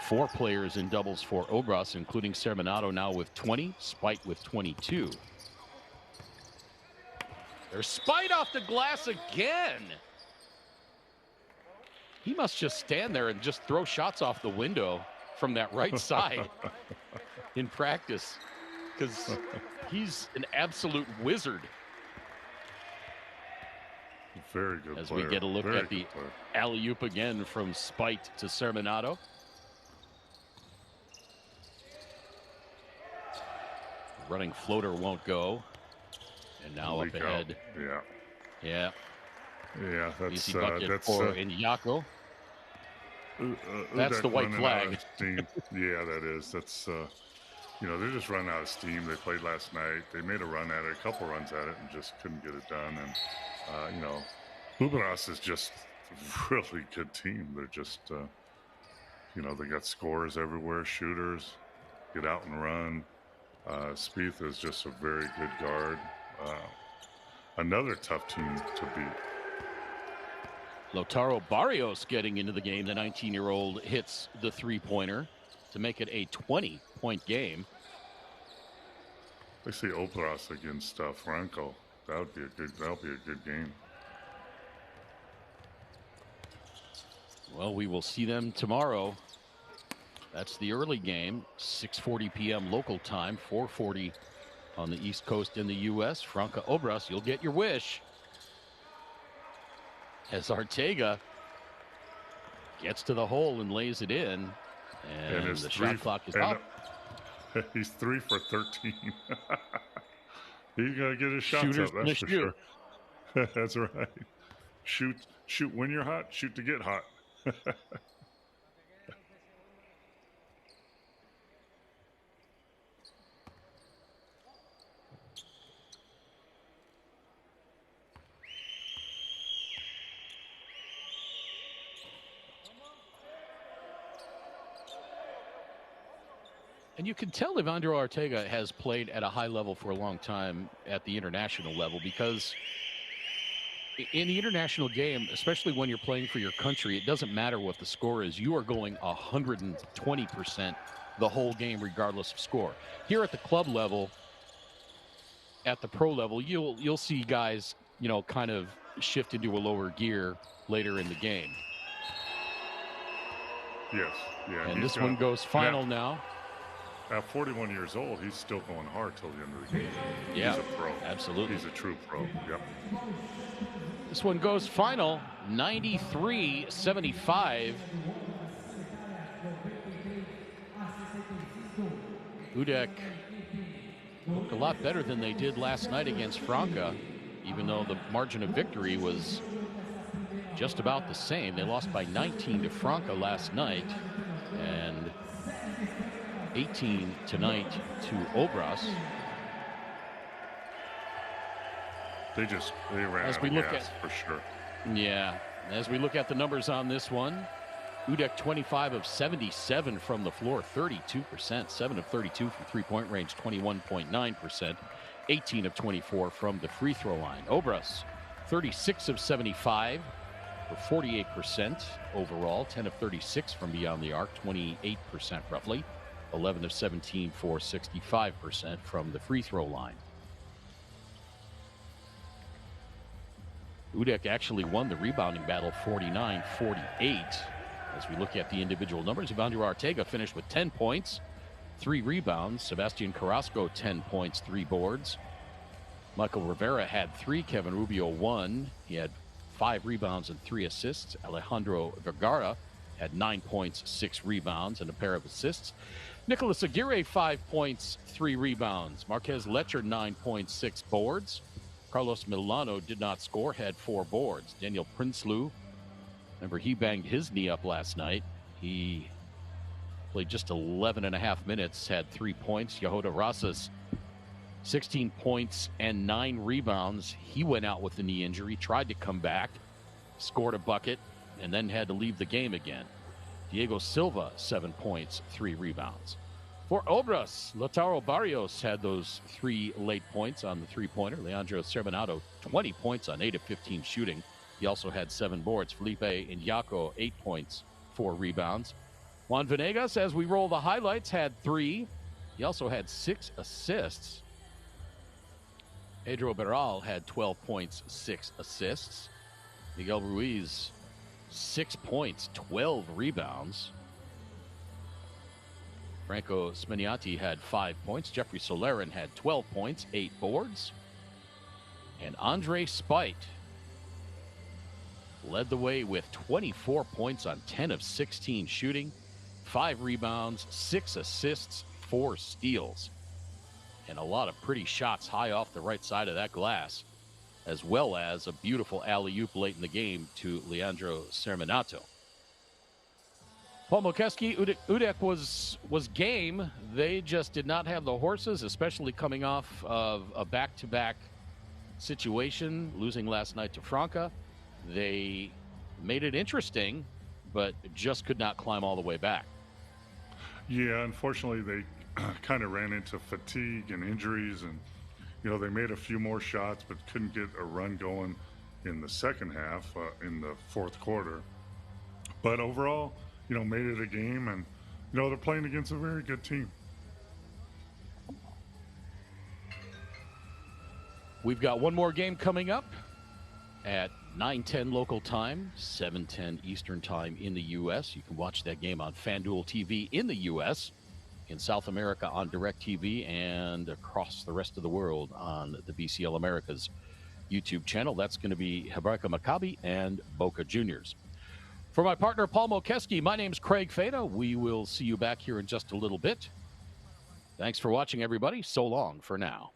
4 players in doubles for Obras, including Serminato now with 20, Spite with 22. There's Spite off the glass again. He must just stand there and just throw shots off the window from that right side in practice, because he's an absolute wizard. Very good As player. we get a look Very at the alley-oop again from Spite to Serminato. Running floater won't go. And now up ahead. Yeah. Yeah. Yeah, that's easy bucket for Iñaco. That's the white flag. Yeah, that is. That's you know, they're just running out of steam. They played last night. They made a run at it, a couple runs at it, and just couldn't get it done. And you know, Obras is just a really good team. They're just you know, they got scorers everywhere, shooters, get out and run. Spieth is just a very good guard. Another tough team to beat. Lautaro Barrios getting into the game. The 19-year-old hits the three-pointer to make it a 20-point game. I see Obras against Franco. That'll be a good game. Well, we will see them tomorrow. That's the early game, 6:40 p.m. local time, 4:40 on the East Coast in the U.S. Franca Obras, you'll get your wish. As Arteaga gets to the hole and lays it in, and the shot clock is up. He's 3 for 13. He's gonna get his shots Shooter's up. That's for shoot. sure. That's right. Shoot when you're hot. Shoot to get hot. And you can tell Evandro Arteaga has played at a high level for a long time at the international level, because in the international game, especially when you're playing for your country, it doesn't matter what the score is. You are going 120% the whole game, regardless of score. Here at the club level, at the pro level, you'll see guys, you know, kind of shift into a lower gear later in the game. Yes. Yeah. And this one goes final now. At 41 years old, he's still going hard till the end of the game. Yeah, he's a pro. Absolutely. He's a true pro. Yep. This one goes final, 93-75. UdeC looked a lot better than they did last night against Franca, even though the margin of victory was just about the same. They lost by 19 to Franca last night, and 18 tonight to Obras. They ran As out we of look gas, at, for sure. yeah, as we look at the numbers on this one, UdeC 25 of 77 from the floor, 32%, 7 of 32 from three-point range, 21.9%, 18 of 24 from the free throw line. Obras 36 of 75 for 48% overall, 10 of 36 from beyond the arc, 28% roughly, 11 of 17 for 65% from the free throw line. UdeC actually won the rebounding battle 49-48. As we look at the individual numbers, Evandro Arteaga finished with 10 points, 3 rebounds. Sebastian Carrasco, 10 points, 3 boards. Michael Rivera had 3. Kevin Rubio 1. He had 5 rebounds and 3 assists. Alejandro Vergara had 9 points, 6 rebounds, and a pair of assists. Nicolas Aguirre, 5 points, 3 rebounds. Marquez Lecher, 9 points, 6 boards. Carlos Milano did not score, had 4 boards. Daniel Prinsloo, remember, he banged his knee up last night. He played just 11 and a half minutes, had 3 points. Yehuda Rasas, 16 points and 9 rebounds. He went out with a knee injury, tried to come back, scored a bucket, and then had to leave the game again. Diego Silva, 7 points, 3 rebounds. For Obras, Lautaro Barrios had those 3 late points on the three-pointer. Leandro Serminato, 20 points on 8 of 15 shooting. He also had 7 boards. Felipe Inyako, 8 points, 4 rebounds. Juan Venegas, as we roll the highlights, had 3. He also had 6 assists. Pedro Beral had 12 points, 6 assists. Miguel Ruiz, 6 points, 12 rebounds. Franco Spiniati had 5 points. Jeffrey Solerin had 12 points, 8 boards. And Andre Spite led the way with 24 points on 10 of 16 shooting, 5 rebounds, 6 assists, 4 steals. And a lot of pretty shots high off the right side of that glass, as well as a beautiful alley-oop late in the game to Leandro Serminato. Paul Mokeski, UdeC was game. They just did not have the horses, especially coming off of a back-to-back situation, losing last night to Franca. They made it interesting, but just could not climb all the way back. Yeah, unfortunately, they kind of ran into fatigue and injuries, and they made a few more shots, but couldn't get a run going in the second half, in the fourth quarter. But overall, made it a game, and they're playing against a very good team. We've got one more game coming up at 9:10 local time, 7:10 Eastern time in the U.S. You can watch that game on FanDuel TV in the U.S., in South America on DirecTV, and across the rest of the world on the BCL Americas YouTube channel. That's going to be Hebraica Maccabi and Boca Juniors. For my partner, Paul Mokeski, my name's Craig Feda. We will see you back here in just a little bit. Thanks for watching, everybody. So long for now.